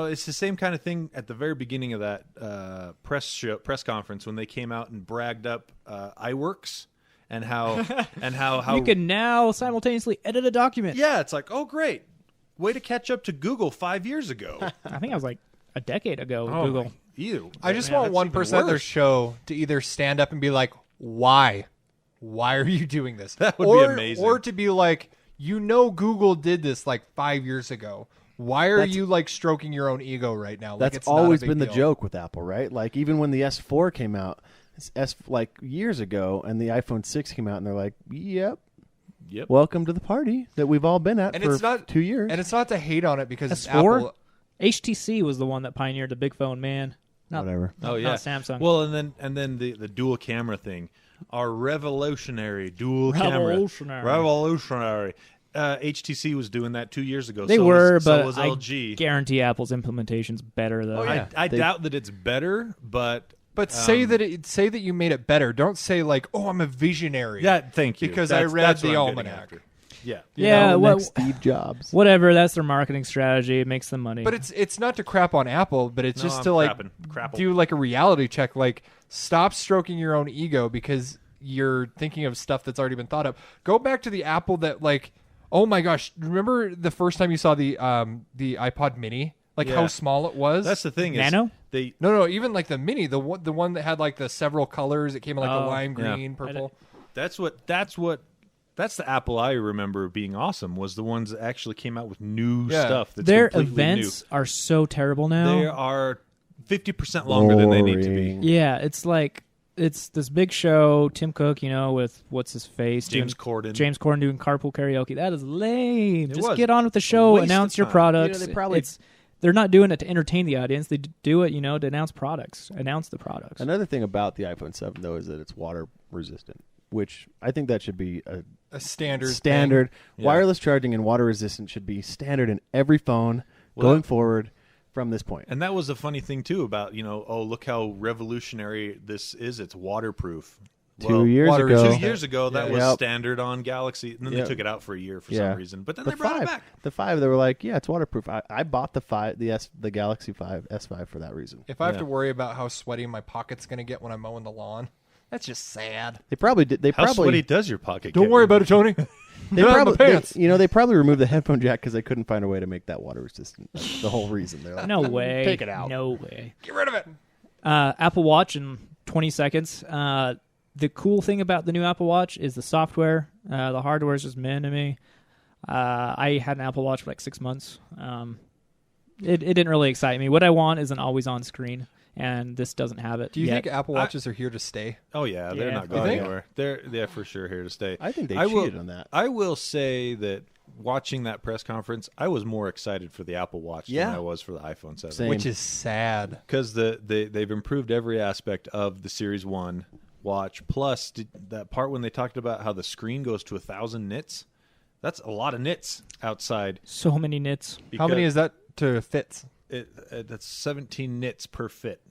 it's the same kind of thing at the very beginning of that press conference when they came out and bragged up iWorks and how... You can now simultaneously edit a document. Yeah, it's like, oh, great. Way to catch up to Google 5 years ago. I think I was like a decade ago with Google. Ew. I just want one person at their show to either stand up and be like, why? Why are you doing this? That would be amazing. Or to be like, Google did this like 5 years ago. Why are you like stroking your own ego right now? That's it's always been the joke with Apple, right? Like even when the S4 came out, like years ago, and the iPhone 6 came out, and they're like, yep. Welcome to the party that we've all been at for 2 years. And it's not to hate on it because it's S4? Apple. HTC was the one that pioneered the big phone, man. Whatever. Oh yeah, not Samsung. Well, and then the dual camera thing, our revolutionary dual camera, revolutionary. HTC was doing that 2 years ago. They so were, was, but so was LG. I guarantee Apple's implementation's better though. Oh, yeah. I doubt that it's better, but say that you made it better. Don't say like, oh, I'm a visionary. Yeah, thank you. Because I read the almanac. Yeah. Steve Jobs. Whatever, that's their marketing strategy. It makes them money. But it's not to crap on Apple, but it's just to like Crapple. do like a reality check. Like, stop stroking your own ego because you're thinking of stuff that's already been thought of. Go back to the Apple that like, oh my gosh, remember the first time you saw the iPod Mini? Like how small it was. That's the thing. Nano? No, even like the Mini, the one that had like the several colors. It came in like the lime green, purple. That's the Apple I remember being awesome, was the ones that actually came out with new stuff. That's their completely events are so terrible now. They are 50% longer than they need to be. Yeah, it's like it's this big show. Tim Cook, with what's his face, James Corden doing carpool karaoke. That is lame. Just get on with the show. Announce your products. They're not doing it to entertain the audience. They do it, to announce products. Announce the products. Another thing about the iPhone 7 though is that it's water resistant, which I think that should be a standard wireless charging and water resistant should be standard in every phone going forward from this point. And that was a funny thing too about look how revolutionary this is. It's waterproof. 2 years ago that was standard on Galaxy, and then they took it out for a year for some reason. But then they brought it back. The 5, they were like, it's waterproof. I bought the Galaxy 5 S5 for that reason. If I have to worry about how sweaty my pocket's going to get when I'm mowing the lawn, that's just sad. They probably did. How sweaty does your pocket Don't get? worry about it, Tony. They probably removed the headphone jack because they couldn't find a way to make that water resistant. That's the whole reason. They're like, no way. Take it out. No way. Get rid of it. Apple Watch in 20 seconds. The cool thing about the new Apple Watch is the software. The hardware is just meh to me. I had an Apple Watch for like 6 months. It didn't really excite me. What I want is an always-on screen, and this doesn't have it. Do you think Apple Watches are here to stay? Oh, yeah. They're not going anywhere. They're for sure here to stay. I think they cheated on that. I will say that watching that press conference, I was more excited for the Apple Watch than I was for the iPhone 7. Same. Which is sad. Because they've improved every aspect of the Series 1 watch. Plus, that part when they talked about how the screen goes to 1,000 nits, that's a lot of nits outside. So many nits. How many is that to fits? That's 17 nits per fit.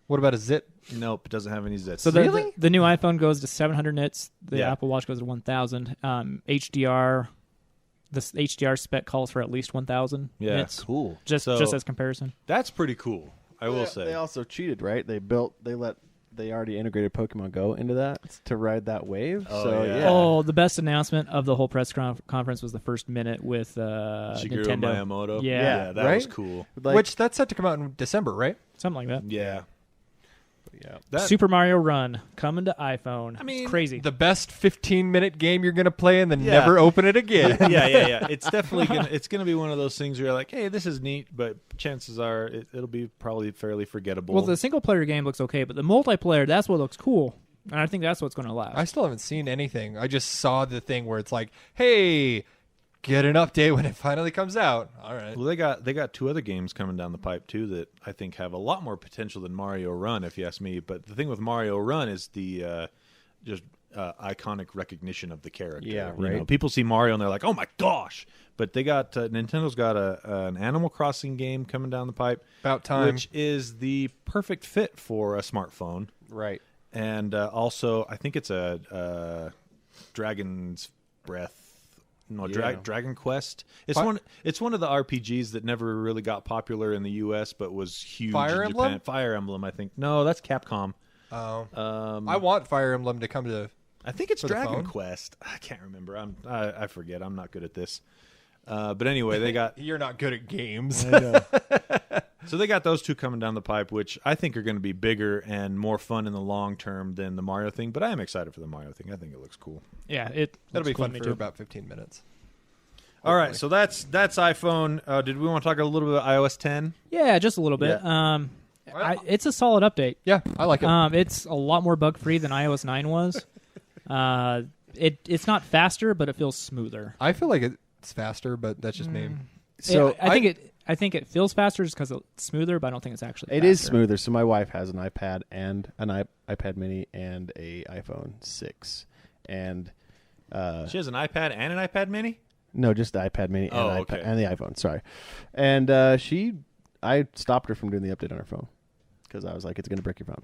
What about a zit? Nope, it doesn't have any zits. So the new iPhone goes to 700 nits. The Apple Watch goes to 1,000. HDR, the HDR spec calls for at least 1,000 nits. Cool. Just as comparison. That's pretty cool. I will say. They also cheated, right? They already integrated Pokemon Go into that to ride that wave. Oh, the best announcement of the whole press conference was the first minute with Shigeru Nintendo. Miyamoto. Yeah, that was cool. Which that's set to come out in December, right? Something like that. Yeah. Super Mario Run coming to iPhone. I mean, it's crazy. The best 15-minute game you're going to play and then never open it again. Yeah. It's definitely gonna be one of those things where you're like, hey, this is neat, but chances are it'll be probably fairly forgettable. Well, the single-player game looks okay, but the multiplayer, that's what looks cool. And I think that's what's going to last. I still haven't seen anything. I just saw the thing where it's like, hey, get an update when it finally comes out. All right. Well, they got 2 other games coming down the pipe too that I think have a lot more potential than Mario Run, if you ask me. But the thing with Mario Run is the iconic recognition of the character. Yeah, You right. know, people see Mario and they're like, "Oh my gosh!" But they got Nintendo's got an Animal Crossing game coming down the pipe. About time. Which is the perfect fit for a smartphone. Right. And also, I think it's a Dragon's Breath. No, Dragon Quest. It's one of the RPGs that never really got popular in the U.S. but was huge Fire in Emblem? Japan. Fire Emblem, I think. No, that's Capcom. Oh. I want Fire Emblem to come to. I think it's For the Dragon phone? Quest. I can't remember. I forget. I'm not good at this. But anyway, they got You're not good at games. so they got those 2 coming down the pipe, which I think are going to be bigger and more fun in the long term than the Mario thing. But I am excited for the Mario thing. I think it looks cool. Yeah, That'll be looks cool fun to me for too. about 15 minutes. All right, so that's iPhone. Did we want to talk a little bit about iOS 10? Yeah, just a little bit. It's a solid update. Yeah, I like it. It's a lot more bug free than iOS 9 was. It's not faster, but it feels smoother. I feel like it's faster, but that's just me. So I think it feels faster just because it's smoother, but I don't think it's actually. it faster. is smoother. So my wife has an iPad and an iPad Mini and a iPhone 6, and She has an iPad and an iPad Mini? no, just the iPad Mini and, Oh, okay. and the iPhone. Sorry, and I stopped her from doing the update on her phone because I was like, it's going to break your phone.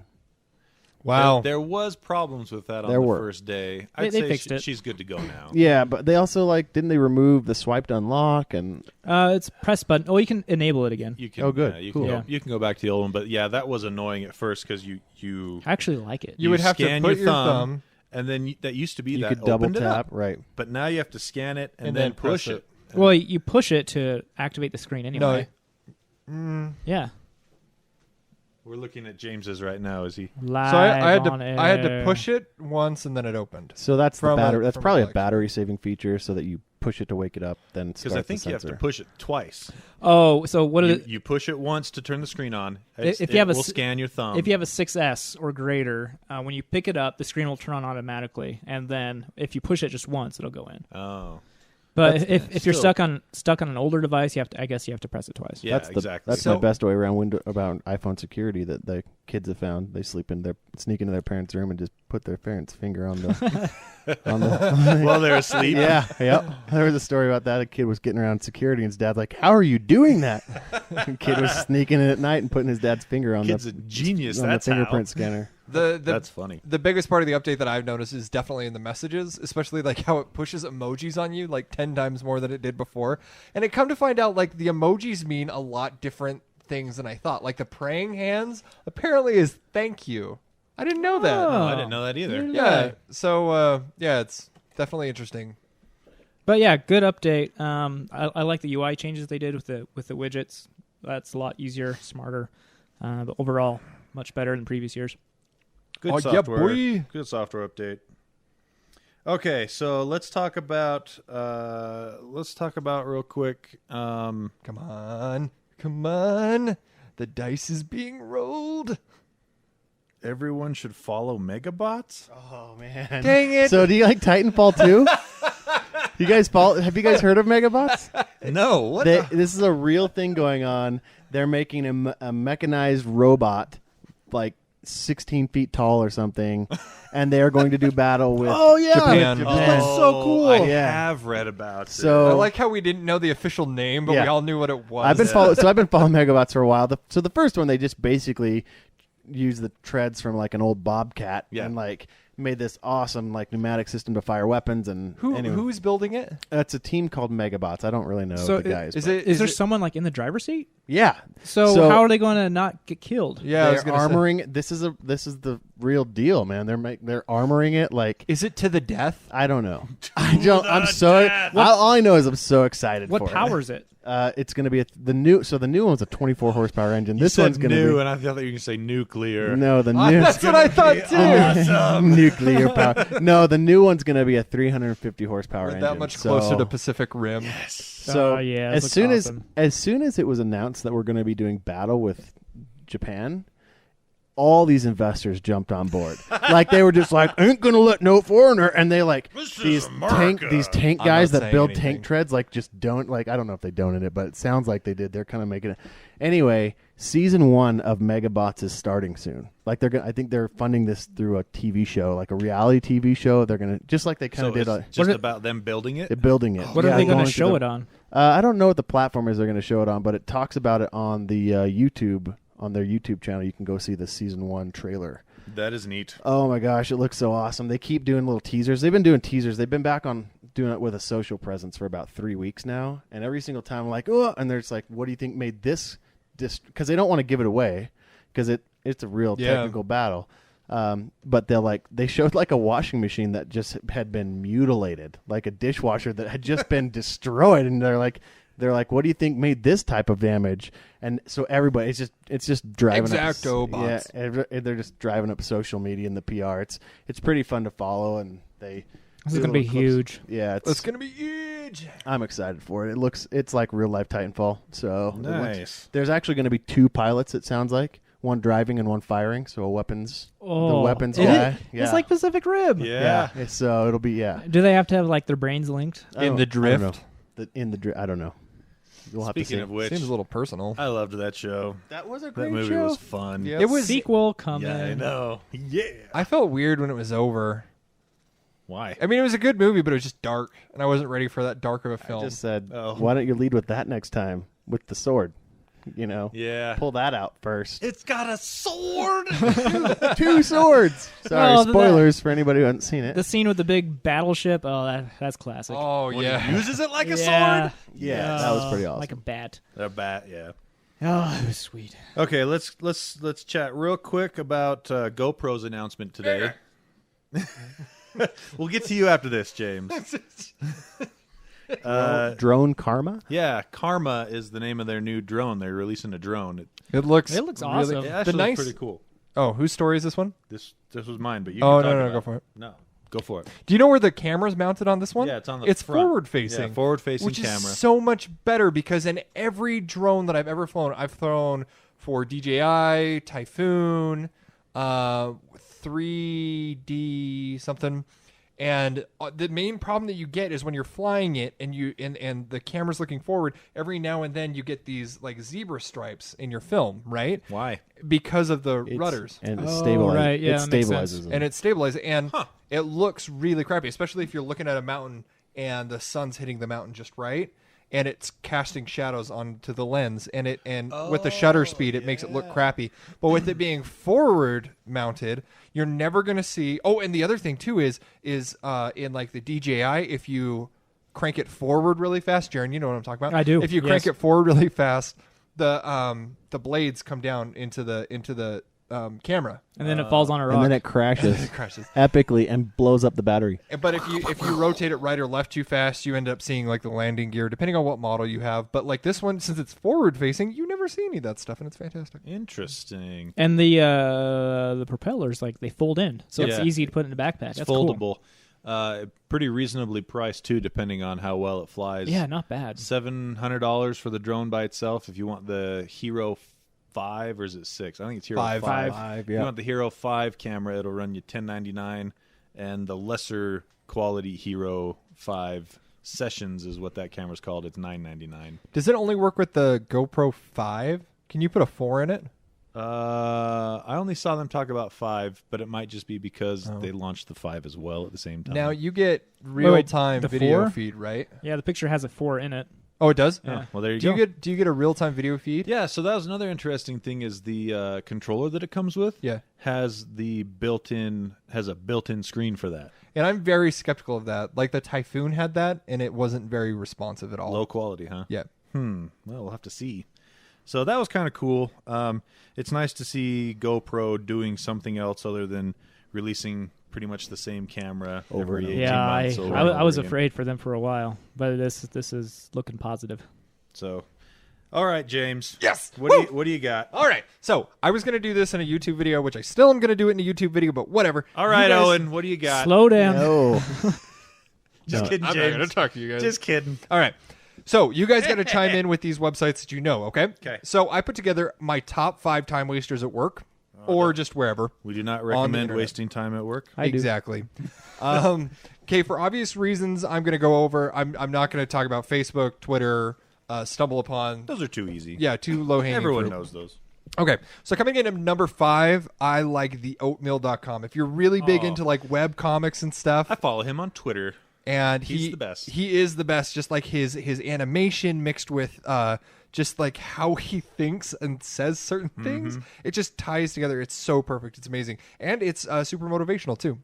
Wow. There was problems with that on There the were. first day. They I'd say fixed it. she's good to go now. Yeah, but they also didn't they remove the swipe to unlock and It's press button. Oh, you can enable it again. You can, Oh, good. You Cool. can go back to the old one, but yeah, that was annoying at first because you I actually like it. You would have to scan put your your thumb, thumb, and then that used to be you that could double opened it tap, up. right? But now you have to scan it and, And then then press push it. Well, you push it to activate the screen anyway. Yeah. We're looking at James's right now. Is he? Live so on I had to air. push it once and then it opened. So that's the From a- battery. That's from a probably a collection. battery saving feature, so that you push it to wake it up, then Because start I think the you have sensor. to push it twice. Oh, so what is it? You push it once to turn the screen on. If you It have a will s- scan your thumb. If you have a 6S or greater, when you pick it up, the screen will turn on automatically, and then if you push it just once, it'll go in. Oh, But if you're still- stuck on an older device, I guess you have to press it twice. yeah, That's exactly. That's my best way around about iPhone security that the kids have found. They sneak into their parents' room and just put their parents' finger on the While they're asleep. Yeah, yep. There was a story about that. A kid was getting around security, and his dad's like, "How are you doing that?" The kid was sneaking in at night and putting his dad's finger on Kid's a genius. on That's the fingerprint how. scanner. That's funny. The biggest part of the update that I've noticed is definitely in the messages, especially like how it pushes emojis on you like 10 times more than it did before. And it come to find out like the emojis mean a lot different things than I thought. Like the praying hands apparently is thank you. I didn't know that. Oh, I didn't know that either. Yeah. So yeah, it's definitely interesting. But yeah, good update. I like the UI changes they did with the widgets. That's a lot easier, smarter, but overall much better than previous years. Good Oh, yeah, software. boy. Good software update. Okay, so let's talk about real quick. Come on. Come on. The dice is being rolled. Everyone should follow Megabots. Oh man! Dang it. So do you like Titanfall 2? You guys have you guys heard of Megabots? No, what? This is a real thing going on. They're making a mechanized robot, like 16 feet tall or something, and they are going to do battle with Japan. Japan. Oh, that's so cool. I Yeah. have read about So- I like how we didn't know the official name, but we Yeah. all knew what it was. I've been following Megabots for a while. So the first one, they just basically used the treads from like an old Bobcat and like made this awesome like pneumatic system to fire weapons. And anyway, who's building it? that's a team called Megabots. I don't really know So the guys. Is but- it? Is there someone like in the driver's seat? Yeah. So how are they going to not get killed? Yeah, I was They're gonna say. armoring. This is the real deal, man. They're armoring it like. Is it to the death? I don't know. I'm so. All I know is I'm so excited. What for powers it? It's going to be the new. So the new one's a 24 horsepower engine. You This said one's going to new, be. and I thought you were going to say nuclear. No, the new. That's what I thought too. Nuclear power. No, the new one's going to be a 350 horsepower We're engine. that much closer So- to Pacific Rim. So Oh, yeah, that as looks soon awesome. as soon as it was announced that we're going to be doing battle with Japan, all these investors jumped on board. Like they were just like, ain't gonna let no foreigner, and they like these tank guys that build tank treads like just don't like. I don't know if they don't in it, but it sounds like they did. They're kind of making it anyway. Season 1 of Megabots is starting soon. Like I think they're funding this through a TV show, like a reality TV show. They're gonna just like they kind of did. Just about them building it. Building it. What are they going to show it on? I don't know what the platform is they're going to show it on, but it talks about it on the YouTube. On their YouTube channel, you can go see the season 1 trailer. That is neat. Oh my gosh, it looks so awesome. They keep doing little teasers. They've been doing teasers. They've been back on doing it with a social presence for about 3 weeks now. And every single time I'm like, oh, and they're just like, what do you think made this? Because they don't want to give it away because it's a real technical battle. But they showed like a washing machine that just had been mutilated, like a dishwasher that had just been destroyed. And they're like, what do you think made this type of damage? And so everybody, it's just driving Exacto bots. Yeah, they're just driving up social media and the PR. It's pretty fun to follow, and this is going to be huge. Yeah, it's going to be huge. I'm excited for it. It's like real life Titanfall. So nice. There's actually going to be 2 pilots. It sounds like one driving and one firing. So the weapons guy. It's like Pacific Rim. Yeah. So it'll be Do they have to have like their brains linked in the drift? I don't know. We'll have to see. Speaking of which, seems a little personal. I loved that show. That was a great show. That movie was fun. Yep. It was sequel coming. Yeah, I know. Yeah. I felt weird when it was over. Why? I mean, it was a good movie, but it was just dark, and I wasn't ready for that dark of a film. I just said, why don't you lead with that next time with the sword? Yeah. Pull that out first. It's got a sword. 2 swords. Sorry, spoilers for anybody who hasn't seen it. The scene with the big battleship. Oh, that's classic. Oh yeah, he uses it like a sword. Yeah, that was pretty awesome. Like a bat. A bat. Yeah. Oh, it was sweet. Okay, let's chat real quick about GoPro's announcement today. We'll get to you after this, James. Drone Karma? Yeah, Karma is the name of their new drone. They're releasing a drone. It looks awesome. It actually looks pretty cool. Oh, whose story is this one? This was mine, but you Oh, can talk no, about go for it. No, go for it. Do you know where the camera's mounted on this one? Yeah, it's on the It's front. forward-facing. Yeah, forward-facing which camera. is so much better because in every drone that I've ever flown, I've flown for DJI, Typhoon, 3D something. And the main problem that you get is when you're flying it and and the camera's looking forward, every now and then you get these like zebra stripes in your film, right? Why? Because of the rudders. And it stabilizes. Right, yeah, it stabilizes them. And it stabilizes. And it looks really crappy, especially if you're looking at a mountain and the sun's hitting the mountain just right. And it's casting shadows onto the lens, and with the shutter speed, it makes it look crappy. But with it being forward mounted, you're never going to see. Oh, and the other thing too is in like the DJI, if you crank it forward really fast, Jaron, you know what I'm talking about. I do. If you crank it forward really fast, the blades come down into the camera, and then it falls on a rock, and then it crashes, epically and blows up the battery. But if you rotate it right or left too fast, you end up seeing like the landing gear, depending on what model you have. But like this one, since it's forward facing, you never see any of that stuff, and it's fantastic. Interesting. And the propellers, like they fold in, so it's easy to put in a backpack. It's That's foldable. Cool. Pretty reasonably priced too, depending on how well it flies. Yeah, not bad. $700 for the drone by itself. If you want the Hero 5 or is it 6? I think it's Hero 5. Yeah. If you want the Hero 5 camera, it'll run you $1099, and the lesser quality Hero 5 Sessions is what that camera's called. It's $999. Does it only work with the GoPro 5? Can you put a 4 in it? I only saw them talk about 5, but it might just be because they launched the 5 as well at the same time. Now you get real-time video 4? feed, right? Yeah, the picture has a 4 in it. Oh, it does? Yeah. Well, there you go. Do you get a real-time video feed? Yeah, so that was another interesting thing is the controller that it comes with has a built-in screen for that. And I'm very skeptical of that. Like the Typhoon had that, and it wasn't very responsive at all. Low quality, huh? Yeah. Well, we'll have to see. So that was kind of cool. It's nice to see GoPro doing something else other than releasing pretty much the same camera every 18 months. I was afraid for them for a while, but this is looking positive. So, all right, James. Yes. What do you got? All right. So I was going to do this in a YouTube video, which I still am going to do it in a YouTube video, but whatever. All right, Owen. What do you got? Slow down. No. Just kidding, James. I'm not going to talk to you guys. Just kidding. All right. So you guys got to chime in with these websites that you know, okay? Okay. So I put together my top 5 time wasters at work. or just wherever. We do not the recommend internet. wasting time at work. I do. Exactly. Okay, for obvious reasons, I'm going to go over. I'm not going to talk about Facebook, Twitter, stumble upon. Those are too easy. Yeah, too low hanging. Everyone fruit. knows those. Okay, so coming in at number 5, I like the oatmeal.com. If you're really big into like web comics and stuff, I follow him on Twitter. and He's the best. He is the best. Just like his animation mixed with just like how he thinks and says certain things, it just ties together. It's so perfect. It's amazing, and it's super motivational too.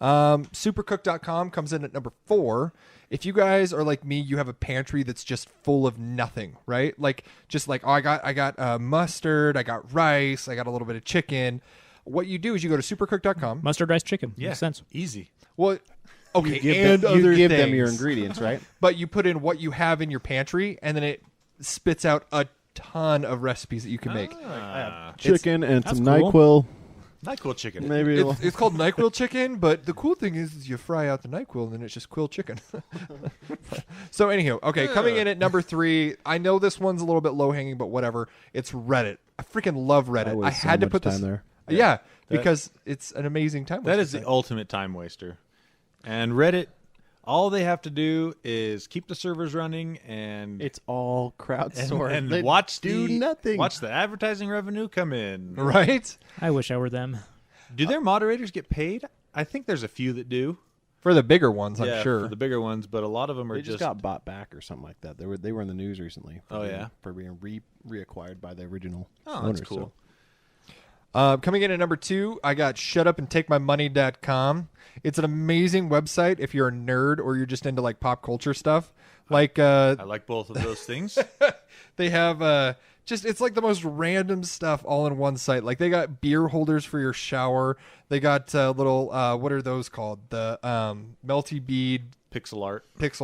Supercook.com comes in at number 4. If you guys are like me, you have a pantry that's just full of nothing, right? Like just like, oh, I got mustard, I got rice, I got a little bit of chicken. What you do is you go to supercook.com. Mustard rice chicken. Yeah, Makes sense. easy. Well, okay, You give, and them, other you give things. them your ingredients, right? But you put in what you have in your pantry, and then it spits out a ton of recipes that you can make. Chicken and that's some cool. NyQuil. NyQuil chicken. Maybe It's called NyQuil chicken, but the cool thing is you fry out the NyQuil, and then it's just quill chicken. So anyhow, okay, coming in at number 3, I know this one's a little bit low-hanging, but whatever. It's Reddit. I freaking love Reddit. I had to put this time there. Yeah, because it's an amazing time. That is the ultimate time waster. And Reddit, all they have to do is keep the servers running and It's all crowdsourced. and They watch do the nothing. Watch the advertising revenue come in. right I wish I were them. Do their moderators get paid? I think there's a few that do. for the bigger ones. I'm Yeah, sure. for the bigger ones, but a lot of them are They just got bought back or something like that. They were in the news recently. Oh, yeah? for being reacquired by the original Oh, owners. that's cool. Coming in at number 2, I got shutupandtakeMyMoney.com. It's an amazing website if you're a nerd or you're just into like pop culture stuff. Like I like both of those things. they have it's like the most random stuff all in one site. Like they got beer holders for your shower. They got little what are those called? The melty bead Pixel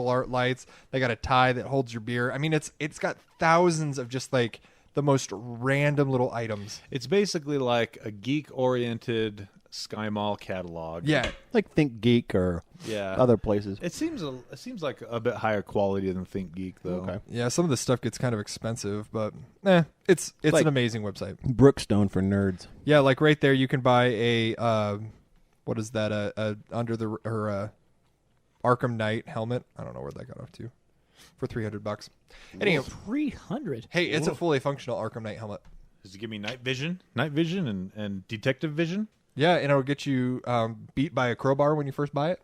art lights. They got a tie that holds your beer. I mean, it's got thousands of just like the most random little items. It's basically like a geek-oriented Sky Mall catalog. Yeah. Like Think Geek or Yeah. other places. It seems like a bit higher quality than Think Geek, though. Okay. Yeah, some of the stuff gets kind of expensive, but it's like- an amazing website. Brookstone for nerds. Yeah, like right there you can buy a what is that? A under the or Arkham Knight helmet. I don't know where that got off to. For $300. Anyhow, 300. hey, it's a fully functional Arkham Knight helmet. Does it give me night vision and detective vision? Yeah, and it'll get you beat by a crowbar when you first buy it.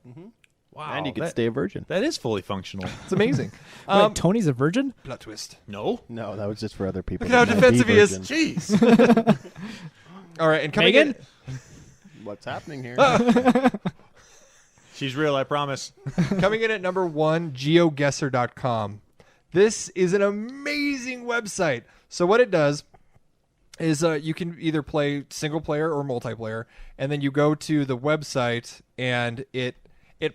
Wow, And you can stay a virgin. That is fully functional. It's amazing. Wait, Tony's a virgin? Plot twist. No, No, that was just for other people. Look at how that might be defensive he is. virgins. jeez. All right, and coming Megan? What's happening here? She's real, I promise. Coming in at number 1, geoguesser.com. This is an amazing website. So what it does is you can either play single player or multiplayer, and then you go to the website and it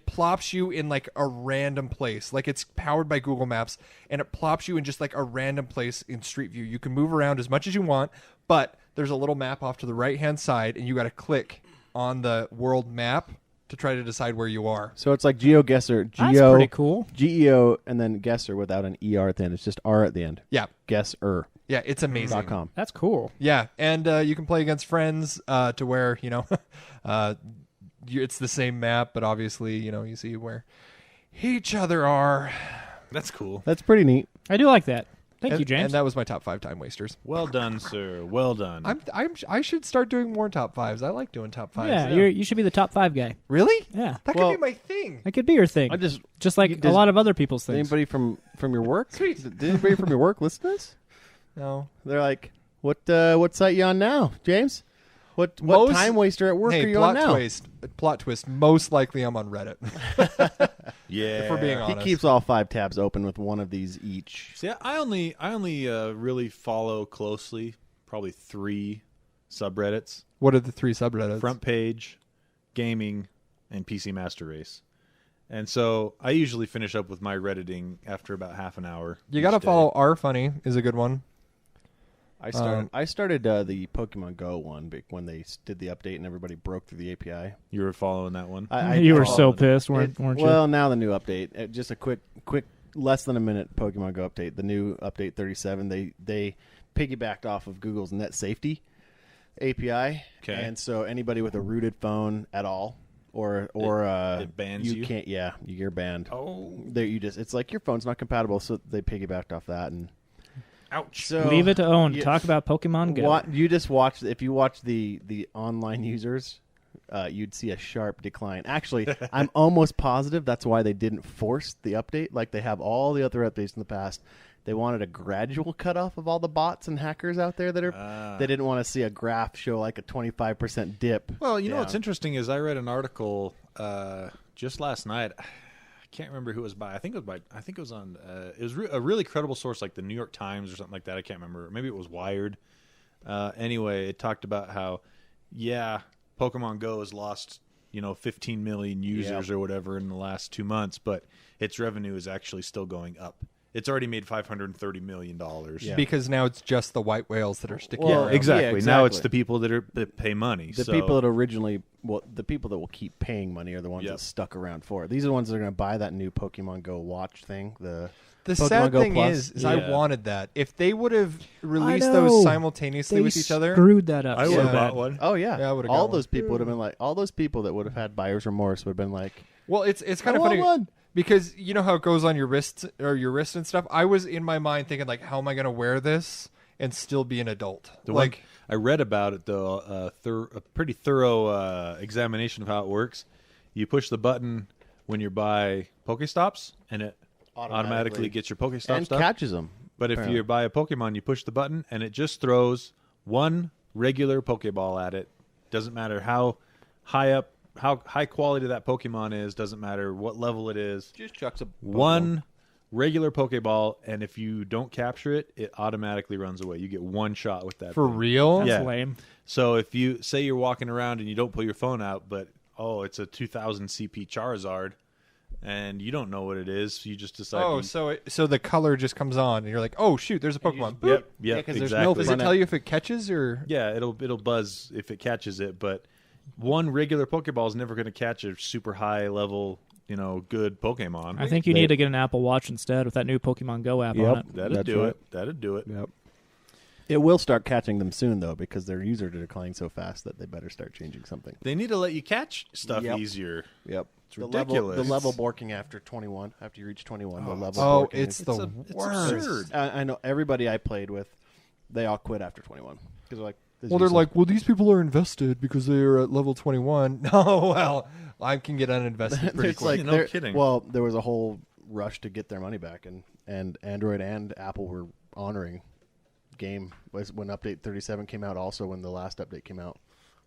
plops you in like a random place. Like it's powered by Google Maps, and it plops you in just like a random place in Street View. You can move around as much as you want, but there's a little map off to the right-hand side, and you got to click on the world map to try to decide where you are. So it's like GeoGuessr. That's pretty cool. GEO and then Guesser without an ER at the end. It's just R at the end. Yeah. Guesser.com. Yeah, it's amazing. That's cool. Yeah, and you can play against friends to where, it's the same map, but obviously, you see where each other are. That's cool. That's pretty neat. I do like that. Thank you, And James. that was my top 5 time wasters. Well done, sir. Well done. I should start doing more top 5s. I like doing top 5s. yeah, you should be the top 5 guy. Really? Yeah. That Well- could be my thing. That could be your thing. I just like does- a lot of other people's things. anybody from your work? Sweet. Did anybody from your work listen to this? No. They're like, what site you on now, James? What Most- time waster at work are Hey, you on plot now? twist. Plot twist. Most likely I'm on Reddit. yeah. If we're being He honest. keeps all 5 tabs open with one of these each. See, I only really follow closely probably 3 subreddits: What are the 3 subreddits? Front Page, Gaming, and PC Master Race. And so I usually finish up with my Redditing after about half an hour. You got to each day. follow R Funny is a good one. I started the Pokemon Go one when they did the update and everybody broke through the API. You were following that one. you were followed so it. pissed, weren't you? Well, now the new update. Just a quick, less than a minute Pokemon Go update. The new update 37. They piggybacked off of Google's Net Safety. API. Okay. And so anybody with a rooted phone at all, or it bans you? can't. Yeah, you're banned. Oh, It's like your phone's not compatible, so they piggybacked off that and. ouch! So Leave it to Owen to talk about Pokemon Go. You just watch. If you watch the online users, you'd see a sharp decline. Actually, I'm almost positive that's why they didn't force the update like they have all the other updates in the past. They wanted a gradual cutoff of all the bots and hackers out there that are. They didn't want to see a graph show like a 25% dip. Well, you know down. what's interesting is I read an article just last night. I can't remember who it was by. I think it was on. It was a really credible source, like the New York Times or something like that. I can't remember. Maybe it was Wired. Anyway, it talked about how, Pokemon Go has lost 15 million users or whatever in the last 2 months, but its revenue is actually still going up. It's already made $530 million. Yeah. Because now it's just the white whales that are sticking Well, around. Exactly. Yeah, exactly. Now it's the people that pay money. The people that originally, the people that will keep paying money are the ones that stuck around for it. These are the ones that are going to buy that new Pokemon Go watch thing. The Pokemon sad Go thing Plus. is I wanted that. If they would have released know. those simultaneously They with each other, screwed that up. I so would have bad. bought one. Oh yeah, Yeah, I would've all got those one. people would have been like, all those people that would have had buyer's remorse would have been like, well, it's kind of want funny one. because you know how it goes on your wrist and stuff. I was in my mind thinking like, how am I going to wear this and still be an adult? One I read about it though, a pretty thorough examination of how it works. You push the button when you're by Pokestops, and it automatically gets your Pokestop and stuff. catches them. But if you buy a Pokemon, you push the button, and it just throws one regular Pokeball at it. Doesn't matter how high quality that Pokemon is. Doesn't matter what level it is. Just chucks a One regular Pokeball, and if you don't capture it, it automatically runs away. You get one shot with that. For thing. real? That's Yeah. lame. So if you say you're walking around and you don't pull your phone out, but it's a 2000 CP Charizard, and you don't know what it is, you just decide. Oh, so the color just comes on, and you're like, oh shoot, there's a Pokemon. Boop. Yep, Yeah, 'cause there's no exactly. Does it tell you if it catches or? Yeah, it'll buzz if it catches it, but one regular Pokeball is never going to catch a super high level, good Pokemon. I think you need to get an Apple Watch instead with that new Pokemon Go app on it. That'd do it. That'd do it. Yep. It will start catching them soon, though, because their users are declining so fast that they better start changing something. They need to let you catch stuff Yep. easier. Yep. It's ridiculous. The level borking after 21, after you reach 21, the level Oh, borking. it's the it's worst. absurd. I know everybody I played with, they all quit after 21 because they're like, this is Well, they're useless. like, well, these people are invested because they are at level 21. No, well, I can get uninvested pretty It's quick. like No they're- kidding. Well, there was a whole rush to get their money back, and Android and Apple were honoring game when update 37 came out. Also, when the last update came out,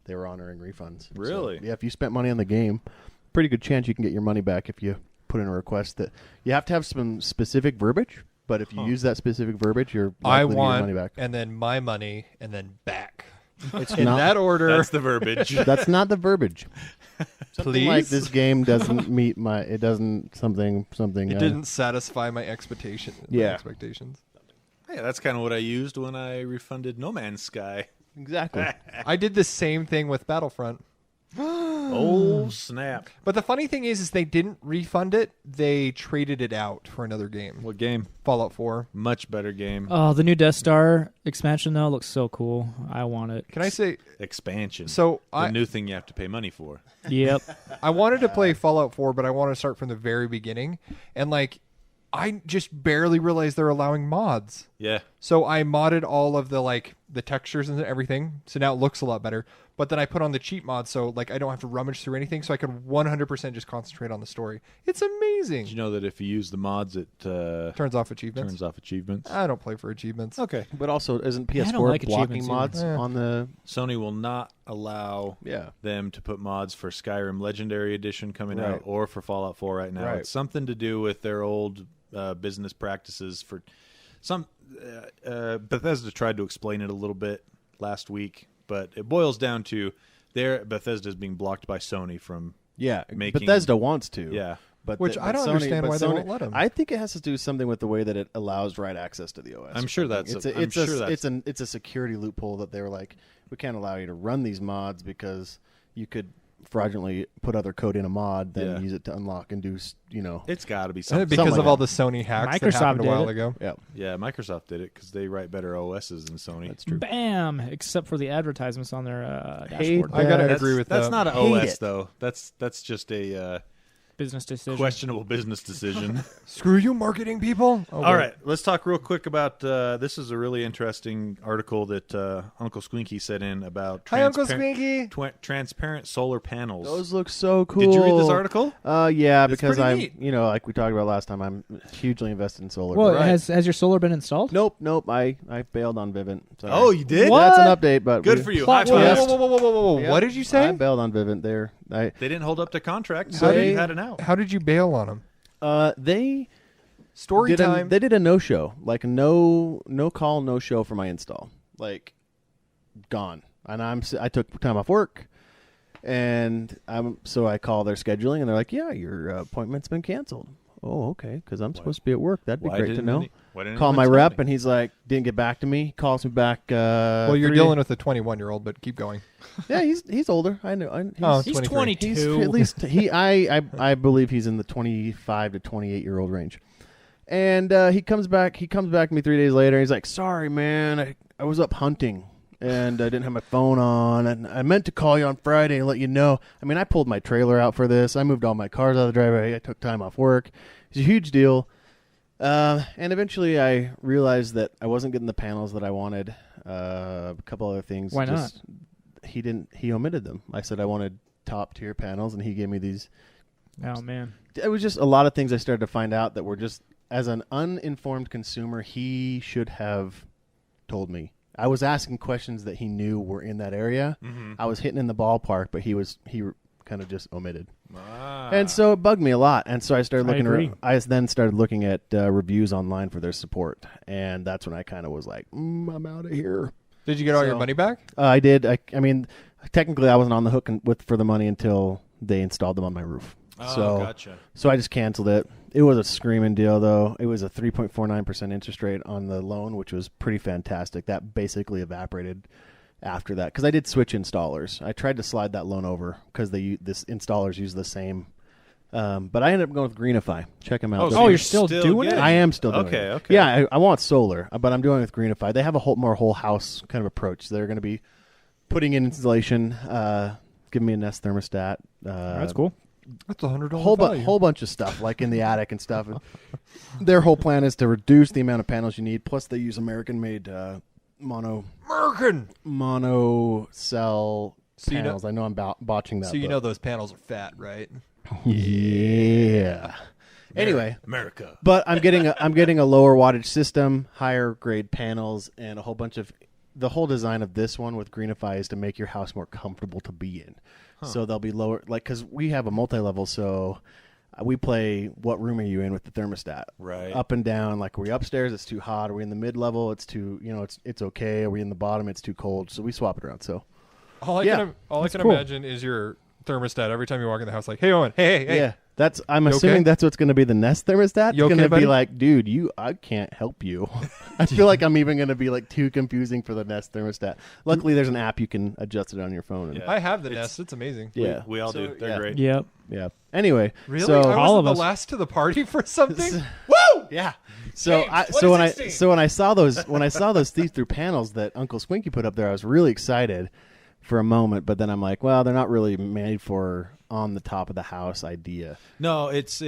they were honoring refunds. So, Really? yeah, if you spent money on the game, pretty good chance you can get your money back if you put in a request. That you have to have some specific verbiage, but if you use that specific verbiage, you're I likely to get your want, money back. and then my money, and then back. It's In not that order. That's the verbiage. That's not the verbiage. Something Please? like this game doesn't meet my. It doesn't something. It didn't satisfy my Yeah. expectations. Yeah, that's kind of what I used when I refunded No Man's Sky. Exactly. I did the same thing with Battlefront. Oh, snap. But the funny thing is they didn't refund it. They traded it out for another game. What game? Fallout 4. Much better game. Oh, the new Death Star expansion though looks so cool. I want it. Can I say? Expansion. So the new thing you have to pay money for. Yep. I wanted to play Fallout 4, but I want to start from the very beginning. And I just barely realized they're allowing mods. Yeah. So I modded all of the textures and everything. So now it looks a lot better. But then I put on the cheat mod, so I don't have to rummage through anything. So I can 100% just concentrate on the story. It's amazing. Did you know that if you use the mods, it Turns off achievements. turns off achievements? I don't play for achievements. Okay. But also, isn't I don't PS4 like blocking achievements mods either. on the? Sony will not allow Yeah. them to put mods for Skyrim Legendary Edition coming Right. out or for Fallout 4 right now. Right. It's something to do with their old business practices. For some, Bethesda tried to explain it a little bit last week, but it boils down to Bethesda is being blocked by Sony from Yeah, making Bethesda wants to. Yeah. But Which I don't understand why they won't let 'em. I think it has to do something with the way that it allows write access to the OS. I'm or sure something. that's it's a security loophole that they were like, we can't allow you to run these mods because you could fraudulently put other code in a mod, then use it to unlock and do, It's got to be something. Because like of all the Sony hacks that happened a while ago. Yeah. Yeah, Microsoft did it because they write better OSs than Sony. That's true. Bam! Except for the advertisements on their Hate dashboard. I gotta that. agree with That's that. not an Hate OS it. though. That's just a Business decision. questionable business decision. Screw you, marketing people. Oh, All wait. right, let's talk real quick about this is a really interesting article that Uncle Squinky sent in about Hi, Uncle Squinky. transparent solar panels. Those look so cool. Did you read this article? Yeah, It's because pretty I'm, neat. like we talked about last time, I'm hugely invested in solar. Well, But- has your solar been installed? Nope. I bailed on Vivint. Sorry. Oh, you did? What? That's an update, but Good for you. Plot High twist. five. Whoa. Yeah. What did you say? I bailed on Vivint there. They didn't hold up to contract, How so did- you had an out. How did you bail on them? They Story did time. they did a no show, like a no call, no show for my install, like gone. And I took time off work, and so I call their scheduling, and they're like, "Yeah, your appointment's been canceled." Oh, okay, because I'm supposed to be at work. That'd be great to know. Call my rep, and he's like, didn't get back to me. He calls me back. well, you're dealing with a 21-year-old, but keep going. Yeah, he's older. I know. He's 23. 22. He's at least I believe he's in the 25 to 28-year-old range. And he comes back to me 3 days later. He's like, "Sorry, man, I was up hunting and I didn't have my phone on, and I meant to call you on Friday and let you know. I mean, I pulled my trailer out for this. I moved all my cars out of the driveway. I took time off work. It's a huge deal." And eventually I realized that I wasn't getting the panels that I wanted. A couple other things. Why not? He omitted them. I said I wanted top tier panels, and he gave me these. Oh, man. It was just a lot of things I started to find out that were just, as an uninformed consumer, he should have told me. I was asking questions that he knew were in that area. Mm-hmm. I was hitting in the ballpark, but he kind of just omitted. Ah. And so it bugged me a lot. And so I started looking. agree. I then started looking at reviews online for their support, and that's when I kind of was like, "I'm out of here." Did you get all your So- money back? I did. I mean, technically, I wasn't on the hook for the money until they installed them on my roof. Oh, so, gotcha. So I just canceled it. It was a screaming deal, though. It was a 3.49% interest rate on the loan, which was pretty fantastic. That basically evaporated after that because I did switch installers. I tried to slide that loan over because this installers use the same. But I ended up going with Greenify. Check them out. Oh, you're still doing it? I am still doing it. Okay. Yeah, I want solar, but I'm doing it with Greenify. They have a more whole house kind of approach. They're going to be putting in installation, giving me a Nest thermostat. That's cool. That's $100. Whole bunch of stuff like in the attic and stuff. Their whole plan is to reduce the amount of panels you need. Plus, they use American-made mono cell panels. I know I'm botching that. So you know those panels are fat, right? Yeah. Anyway, America. but I'm getting a lower wattage system, higher grade panels, and a whole bunch of the whole design of this one with Greenify is to make your house more comfortable to be in. So they'll be lower, like because we have a multi-level, so we play what room are you in with the thermostat, Right. Up and down. Like are we upstairs? It's too hot. Are we in the mid-level? It's too it's okay. Are we in the bottom? It's too cold. So we swap it around. So All I can cool. imagine is your thermostat every time you walk in the house, like, "Hey, Owen, hey." yeah. I'm You assuming okay? that's what's going to be the Nest thermostat. It's You okay, going to buddy? be like, dude, I can't help you. I feel like I'm even going to be like too confusing for the Nest thermostat. Luckily, there's an app you can adjust it on your phone. And, Yeah. I have the Nest. It's amazing. yeah. We all do. They're yeah. great. Yep. Yeah. Anyway, Really? So I All wasn't of the us. last to the party for something. woo! Yeah. So James, what is 16? so when I saw those see-through panels that Uncle Squinky put up there, I was really excited for a moment. But then I'm like, well, they're not really made for on the top of the house idea. No, it's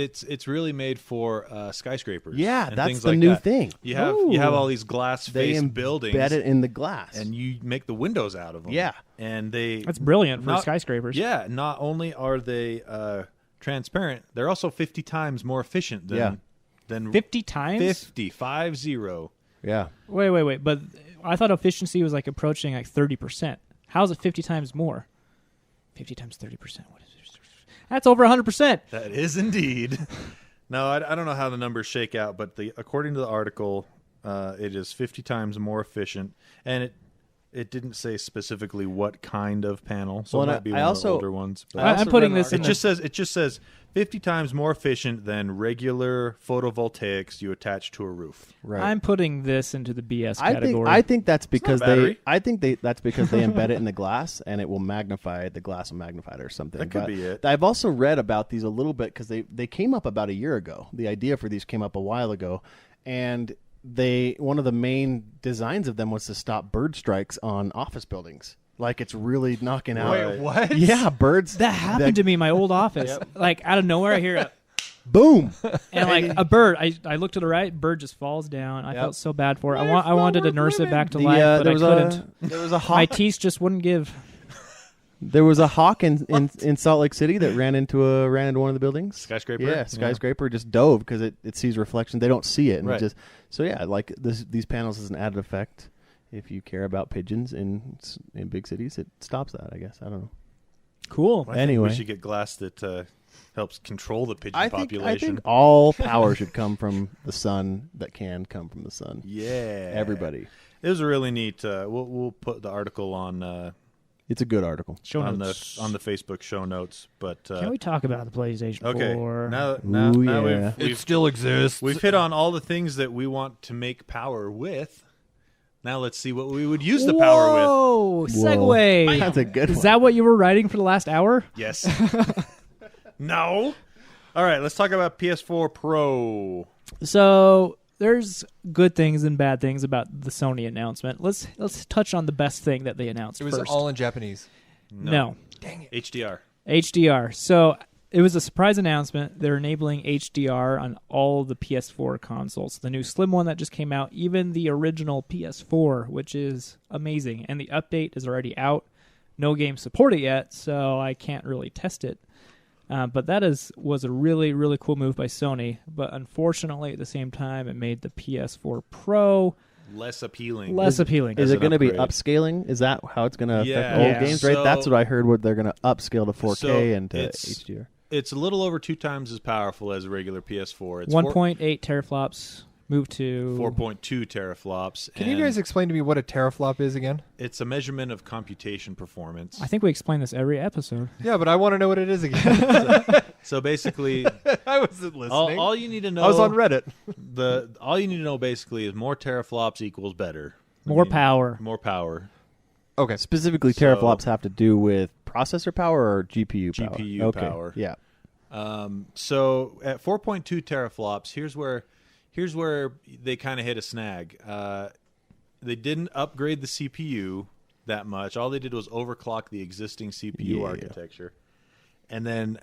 really made for skyscrapers. Yeah, and that's things the like new that. thing. You have all these glass They faced embed buildings, it in the glass. and you make the windows out of them. Yeah. and they That's brilliant for not- skyscrapers. Yeah, not only are they transparent, they're also 50 times more efficient than 50 times? 50. yeah. Wait. But I thought efficiency was like approaching like 30%. How is it 50 times more? 50 times 30%. What is it? That's over 100%. That is indeed. No, I don't know how the numbers shake out, but according to the article, it is 50 times more efficient, and It didn't say specifically what kind of panel, so Well, it might be I one also- of the older ones. But I also I'm putting read an this in article- it just says 50 times more efficient than regular photovoltaics you attach to a roof. Right. I'm putting this into the BS I category. think that's because not a battery. that's because they embed it in the glass and it will magnify the glass will magnify it or something. That could But be it. I've also read about these a little bit because they came up about a year ago. The idea for these came up a while ago, and one of the main designs of them was to stop bird strikes on office buildings. Like it's really knocking out. Wait, what? Yeah, birds. that happened to me in my old office. Like out of nowhere, I hear a Boom. and like a bird. I look to the right, bird just falls down. I felt so bad for it. I wanted to nurse it back to life, but I couldn't. There was a My hawk. teeth just wouldn't give. There was a hawk in Salt Lake City that ran into one of the buildings. Skyscraper? Yeah, skyscraper just dove because it sees reflection. They don't see it, and Right. it just so yeah. Like these panels is an added effect. If you care about pigeons in big cities, it stops that. I guess I don't know. Cool. I think Anyway. we should get glass that helps control the pigeon I population. think all power should come from the sun that can come from the sun. Yeah, Everybody. It was a really neat. We'll put the article on It's a good article. Show on notes. the Facebook show notes. But Can we talk about the PlayStation 4? okay, now Ooh, yeah. we've still exists. we've hit on all the things that we want to make power with. Now let's see what we would use the power with. Whoa, segue. That's a good Is one. that what you were writing for the last hour? Yes. No. All right, let's talk about PS4 Pro. So there's good things and bad things about the Sony announcement. Let's touch on the best thing that they announced It was first. all in Japanese. No. HDR. HDR. So it was a surprise announcement. They're enabling HDR on all the PS4 consoles. The new Slim one that just came out, even the original PS4, which is amazing. And the update is already out. No games support it yet, so I can't really test it. But that was a really, really cool move by Sony. But unfortunately, at the same time, it made the PS4 Pro Less appealing. less appealing. Is As it an going to be upgrade. upscaling? Is that how it's going to affect Yeah. old Yeah. games? Right. So- That's what I heard. What they're going to upscale to 4K So and to it's- HDR. It's a little over 2 times as powerful as a regular PS4. It's 1.8 teraflops moved to 4.2 teraflops. Can you and guys explain to me what a teraflop is again? It's a measurement of computation performance. I think we explain this every episode. Yeah, but I want to know what it is again. So basically, I wasn't listening. all you need to know. I was on Reddit. All you need to know basically is more teraflops equals better. More power. More power. Okay. Specifically, So- teraflops have to do with processor power or GPU power? GPU Okay. power. Yeah. So at 4.2 teraflops, here's where they kind of hit a snag. They didn't upgrade the CPU that much. All they did was overclock the existing CPU Yeah. architecture, and then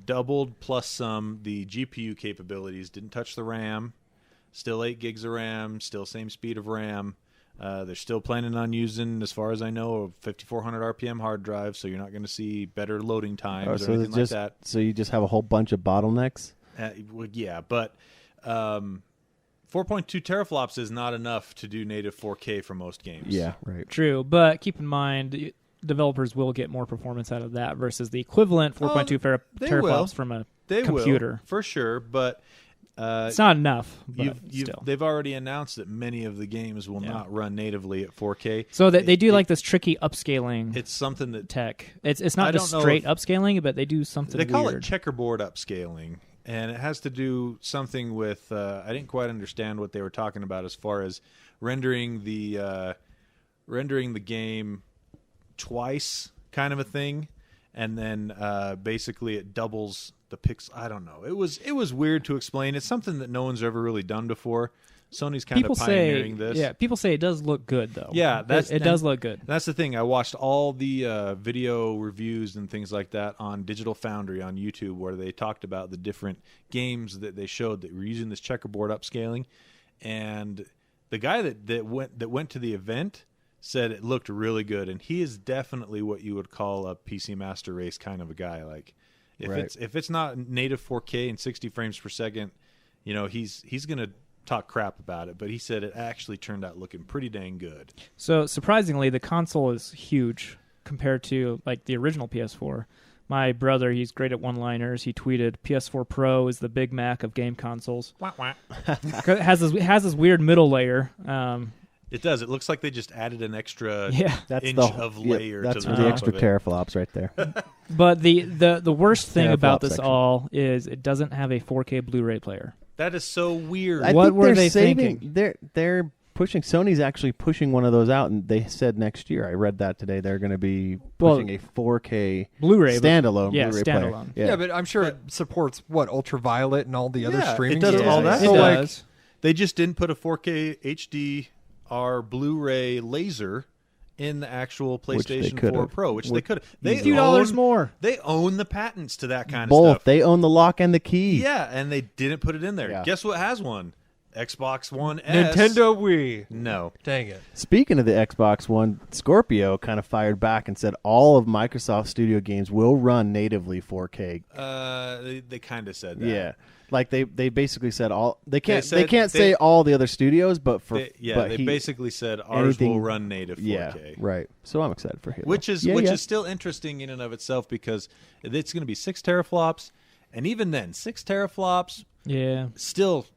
doubled plus some the GPU capabilities. Didn't touch the RAM. Still 8 gigs of RAM. Still same speed of RAM. They're still planning on using, as far as I know, a 5400 RPM hard drive, so you're not going to see better loading times or so anything it's like that. So you just have a whole bunch of bottlenecks. Well, yeah, but 4.2 teraflops is not enough to do native 4K for most games. Yeah. Right. True, but keep in mind, developers will get more performance out of that versus the equivalent 4.2 they teraflops will. from a They computer. will, for sure, but It's not enough, but still. they've already announced that many of the games will Yeah. not run natively at 4K. So they do It- like this tricky upscaling It's something that tech. It's I not just don't know straight if- upscaling, but they do something they call weird. it checkerboard upscaling, and it has to do something with I didn't quite understand what they were talking about as far as rendering the game twice, kind of a thing, and then basically it doubles the pixel. I don't know. It was weird to explain. It's something that no one's ever really done before. Sony's kind people of say, pioneering this. yeah, people say it does look good though. Yeah, it does look good. That's the thing. I watched all the video reviews and things like that on Digital Foundry on YouTube, where they talked about the different games that they showed that were using this checkerboard upscaling. And the guy that went to the event said it looked really good, and he is definitely what you would call a PC Master Race kind of a guy. Like if it's not native 4K and 60 frames per second, he's gonna talk crap about it, but he said it actually turned out looking pretty dang good. So surprisingly, the console is huge compared to like the original PS4. My brother, he's great at one-liners. He tweeted, "PS4 Pro is the Big Mac of game consoles." It has this weird middle layer. It does. It looks like they just added an extra That's inch the of layer That's to the the top extra of it. teraflops right there. But the worst thing about Teraflop this section. all is it doesn't have a 4K Blu-ray player. That is so weird. I What think were they're they saving, thinking? They're pushing. Sony's actually pushing one of those out, and they said next year. I read that today. They're going to be pushing a 4K Blu-ray standalone yeah, Blu-ray standalone. player. Yeah, but I'm sure it supports ultraviolet and all the other Yeah, streaming. it does stuff. all that. It So, like, does. They just didn't put a 4K HDR Blu-ray laser in the actual PlayStation 4 Pro, which they could. They $2 more. They own the patents to that kind of Both. stuff. They own the lock and the key. Yeah, and they didn't put it in there. Yeah. Guess what has one? Xbox One S. Nintendo Wii. No. Dang it. Speaking of the Xbox One, Scorpio kind of fired back and said all of Microsoft Studio games will run natively 4K. They kind of said that. Yeah, like they basically said all they can't said say all the other studios, but for They basically said ours will run native 4K. Yeah, right. So I'm excited for Halo, Which is still interesting in and of itself because it's going to be 6 teraflops, and even then, 6 teraflops Yeah. still.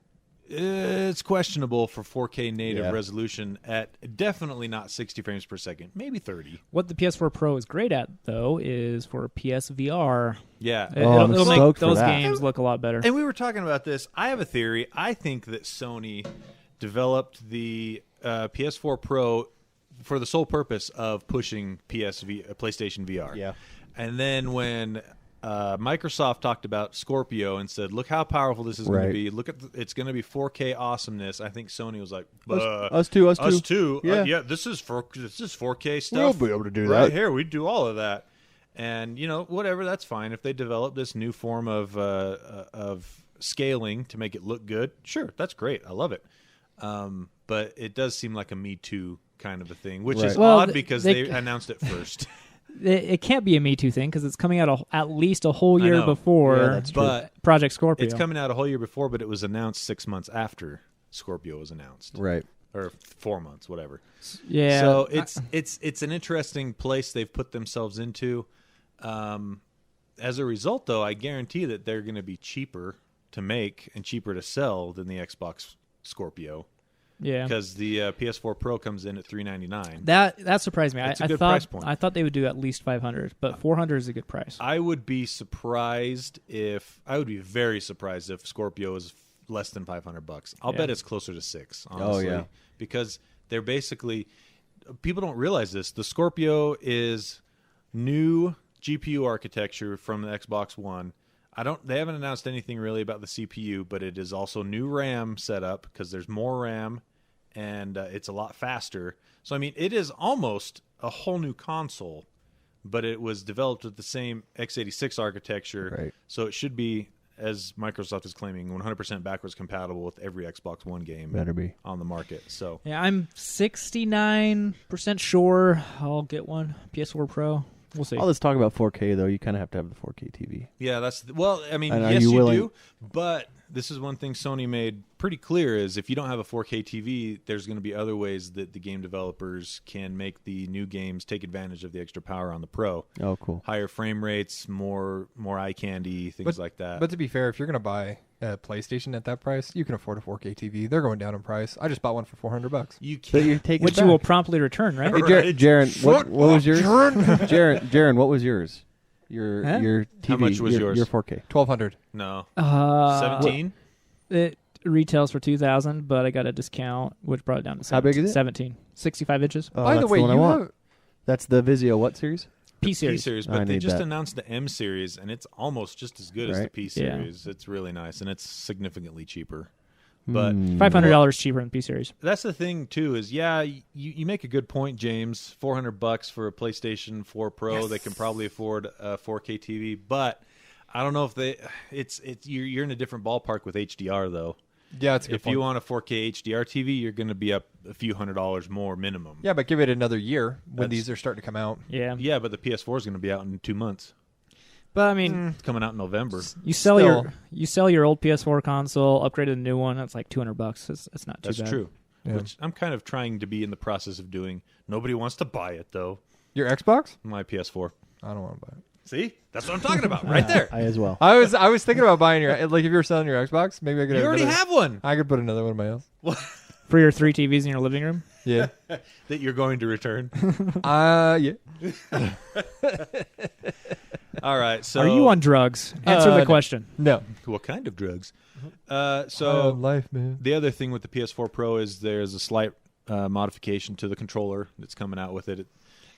It's questionable for 4K native Yeah. resolution at definitely not 60 frames per second, maybe 30. What the PS4 Pro is great at, though, is for PSVR. Yeah. I'm It'll make stoked for those that. games look a lot better. And we were talking about this. I have a theory. I think that Sony developed the PS4 Pro for the sole purpose of pushing PlayStation VR. Yeah. And then when Microsoft talked about Scorpio and said, "Look how powerful this is going to Right. be. Look at it's going to be 4K awesomeness." I think Sony was like, us too. us too. Yeah. This is 4K stuff. We'll be able to do right that. here. We do all of that, and whatever. That's fine if they develop this new form of scaling to make it look good. Sure, that's great. I love it. But it does seem like a Me Too kind of a thing, which is Well, odd because they announced it first. It can't be a Me Too thing because it's coming out at least a whole year know. before Yeah, that's true. But Project Scorpio. it's coming out a whole year before, but it was announced 6 months after Scorpio was announced, Right. or 4 months, whatever. Yeah. So it's an interesting place they've put themselves into. As a result, though, I guarantee that they're going to be cheaper to make and cheaper to sell than the Xbox Scorpio. Yeah. Because the PS4 Pro comes in at $399. That surprised me. That's a I good thought price point. I thought they would do at least 500, but 400 is a good price. I would be surprised I would be very surprised if Scorpio is less than $500. I'll bet it's closer to $600, honestly. yeah. Because they're basically, people don't realize this. The Scorpio is new GPU architecture from the Xbox One. They haven't announced anything really about the CPU, but it is also new RAM setup because there's more RAM and it's a lot faster. So, I mean, it is almost a whole new console, but it was developed with the same x86 architecture. Right. So it should be, as Microsoft is claiming, 100% backwards compatible with every Xbox One game Better be. on the market. So Yeah, I'm 69% sure I'll get one PS4 Pro. We'll see. All this talk about 4K though, you kind of have to have the 4K TV. yeah, I mean, And are yes, you you willing- do. But this is one thing Sony made pretty clear is if you don't have a 4K TV, there's going to be other ways that the game developers can make the new games take advantage of the extra power on the Pro. Oh, cool. Higher frame rates, more eye candy, things like that. But to be fair, if you're going to buy a PlayStation at that price, you can afford a 4K TV. They're going down in price. I just bought one for $400. you But can't. you're taking Which it you will back. promptly return, right? Hey, Right. Jaron, what was yours? Jaron, what was yours? Your Huh? your TV. How much was yours? Your 4K. $1,200. No. 17. 17? It retails for $2,000, but I got a discount, which brought it down to How big is it? 17, 65 inches. Oh, By the that's way, one I you want. have That's the Vizio what series? P P series. series, I but they need just that. announced the M series, and it's almost just as good as the Right. P Yeah. series. It's really nice, and it's significantly cheaper. But $500 cheaper than P series. that's the thing too. Is you make a good point, James. $400 for a PlayStation 4 Pro. They can probably afford a 4K TV, but I don't know if you're in a different ballpark with HDR though. Yeah, it's a good If point. you want a 4K HDR TV, you're going to be up a few $100s more minimum. Yeah, but give it another year when That's- these are starting to come out. Yeah. Yeah, but the PS4 is going to be out in 2 months. But I mean, It's coming out in November. you sell Still. you sell your old PS4 console, upgrade to the new one. That's like $200. It's not too That's bad. true. Yeah. Which I'm kind of trying to be in the process of doing. Nobody wants to buy it though. Your Xbox? My PS4. I don't want to buy it. See, that's what I'm talking about, right there. I as well. I was thinking about buying your, like, if you were selling your Xbox, maybe I could. You already have one. I could put another one in my house. For your 3 TVs in your living room? Yeah. That you're going to return. Yeah. All right. So, Are you on drugs? Answer the question. No. what kind of drugs? So So life, man. the other thing with the PS4 Pro is there's a slight modification to the controller that's coming out with it.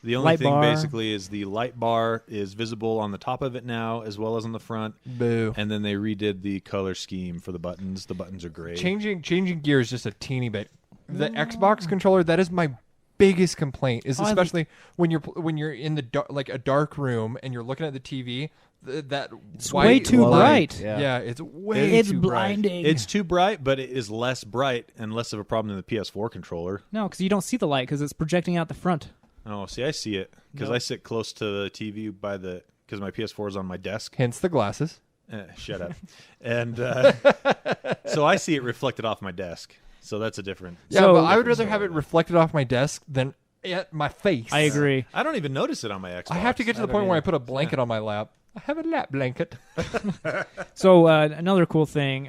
The only Light thing bar. basically is the light bar is visible on the top of it now as well as on the front. Boo. And then they redid the color scheme for the buttons. The buttons are gray. Changing gears just a teeny bit. The Xbox controller, that is my biggest complaint, is especially when you're in the like a dark room and you're looking at the TV. That It's white way too light. bright. Yeah, it's way It's too bright. blinding. It's too bright, but it is less bright and less of a problem than the PS4 controller. No, because you don't see the light because it's projecting out the front. Oh, see, I see it because I sit close to the TV because my PS4 is on my desk. Hence the glasses. Shut up. And so I see it reflected off my desk. So that's a different. Yeah, So- but I would rather have it reflected off my desk than at my face. I agree. I don't even notice it on my Xbox. I have to get to the point where I put a blanket on my lap. I have a lap blanket. So another cool thing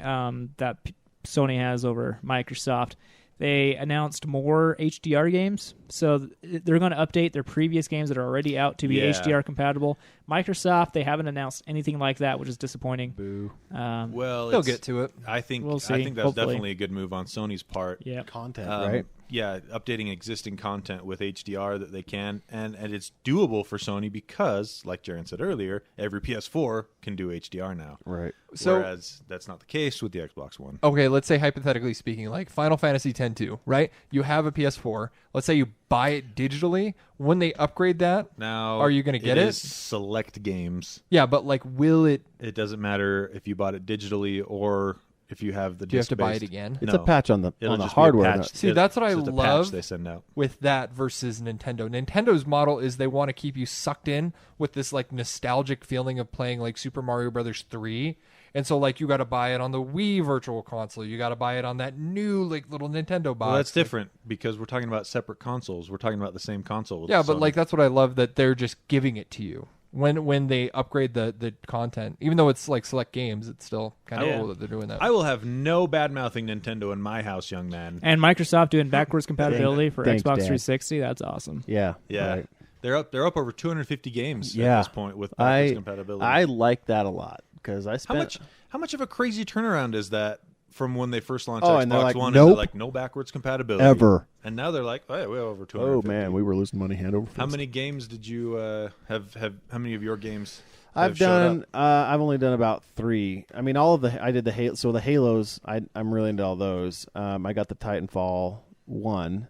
that Sony has over Microsoft, they announced more HDR games. So they're going to update their previous games that are already out to be HDR compatible. Microsoft, they haven't announced anything like that, which is disappointing. Boo. Well, They'll get to it. I think We'll see, I think that's hopefully. definitely a good move on Sony's part. Yeah. Content, Um, right? Yeah, updating existing content with HDR that they can, and it's doable for Sony because, like Jaren said earlier, every PS4 can do HDR now. Right. So- whereas that's not the case with the Xbox One. Okay, let's say hypothetically speaking, like Final Fantasy X-2, right? You have a PS4. Let's say you buy it digitally. When they upgrade that, Now, are you going to get it? it? Is select games. Yeah, but like, will it? It doesn't matter if you bought it digitally or if you have the. Do you have to buy it disc-based. again? It's No. a patch on the It'll on the just be a hardware. patch. See, that's what I It's just a love. patch they send out. With that versus Nintendo. Nintendo's model is they want to keep you sucked in with this like nostalgic feeling of playing like Super Mario Brothers 3. And so like you got to buy it on the Wii Virtual Console. You got to buy it on that new like little Nintendo box. Well, that's different because we're talking about separate consoles. We're talking about the same console. Yeah, but Sony. like that's what I love, that they're just giving it to you. When they upgrade the content, even though it's like select games, it's still kind of Yeah. cool that they're doing that. I will have no bad mouthing Nintendo in my house, young man. And Microsoft doing backwards compatibility for Thanks, Xbox Dad. 360. That's awesome. Yeah. Yeah, right. they're up over 250 games Yeah. at this point with backwards compatibility. I like that a lot because I how spent much of a crazy turnaround is that from when they first launched Oh, Xbox and they're like, One? And nope. they're like, no backwards compatibility ever. and now they're like, oh, yeah, we have over 250. Oh man, we were losing money hand over fist. How many games did you have? How many of your games? I've have showed done. up? I've only done about 3. I mean, all of the. I did the Halo. So the Halos. I'm really into all those. I got the Titanfall 1.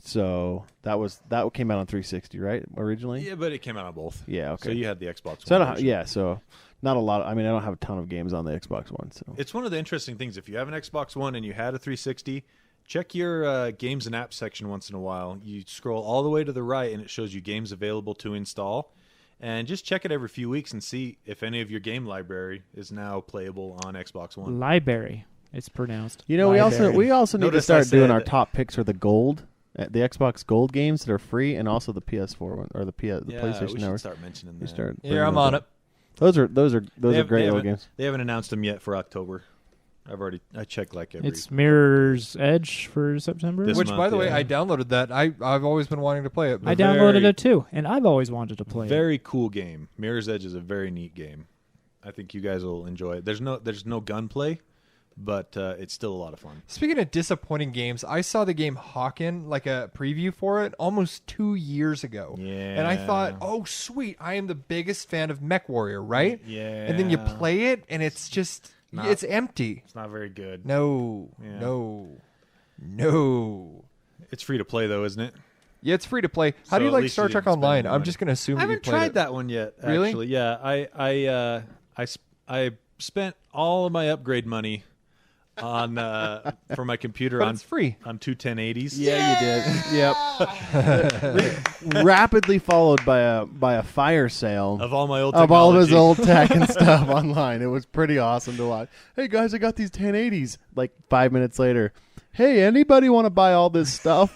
So that came out on 360, right? Originally. Yeah, but it came out on both. Yeah. Okay. So you had the Xbox So I One. don't, version. yeah. So not a lot. I mean, I don't have a ton of games on the Xbox One. So It's one of the interesting things. If you have an Xbox One and you had a 360, check your games and apps section once in a while. You scroll all the way to the right, and it shows you games available to install. And just check it every few weeks and see if any of your game library is now playable on Xbox One. Library, it's pronounced. we Library. also need Notice to I start doing said- our top picks for the gold. The Xbox Gold games that are free, and also the PS4 one or the Yeah, PlayStation we Network. should start mentioning We that. start Yeah, bringing I'm those on up. it. Those are They great little haven't- games. They haven't announced them yet for October. I checked like every. It's Mirror's Edge for September. This Which, month, by the way, yeah. I downloaded that. I've always been wanting to play it. I but- downloaded very- it too, and I've always wanted to play it. Very cool game. Mirror's Edge is a very neat game. I think you guys will enjoy it. There's no gunplay, but it's still a lot of fun. Speaking of disappointing games, I saw the game Hawken, like a preview for it, almost 2 years ago. Yeah. And I thought, oh, sweet, I am the biggest fan of MechWarrior, right? Yeah. And then you play it, and it's just, Not- it's empty. It's not very good. No, Yeah. no. It's free to play though, isn't it? Yeah, it's free to play. How So do you at like least Star you Trek didn't spend Online? any I'm money. just going to assume I that you haven't played tried it. that one yet. Really? Actually, yeah. I spent all of my upgrade money on for my computer But on it's free. on two 1080s. Yeah, you did. Yep. Rapidly followed by a fire sale Of all my old of all of his technology. old tech and stuff online. It was pretty awesome to watch. Hey guys, I got these 1080s. Like 5 minutes later, hey, anybody want to buy all this stuff?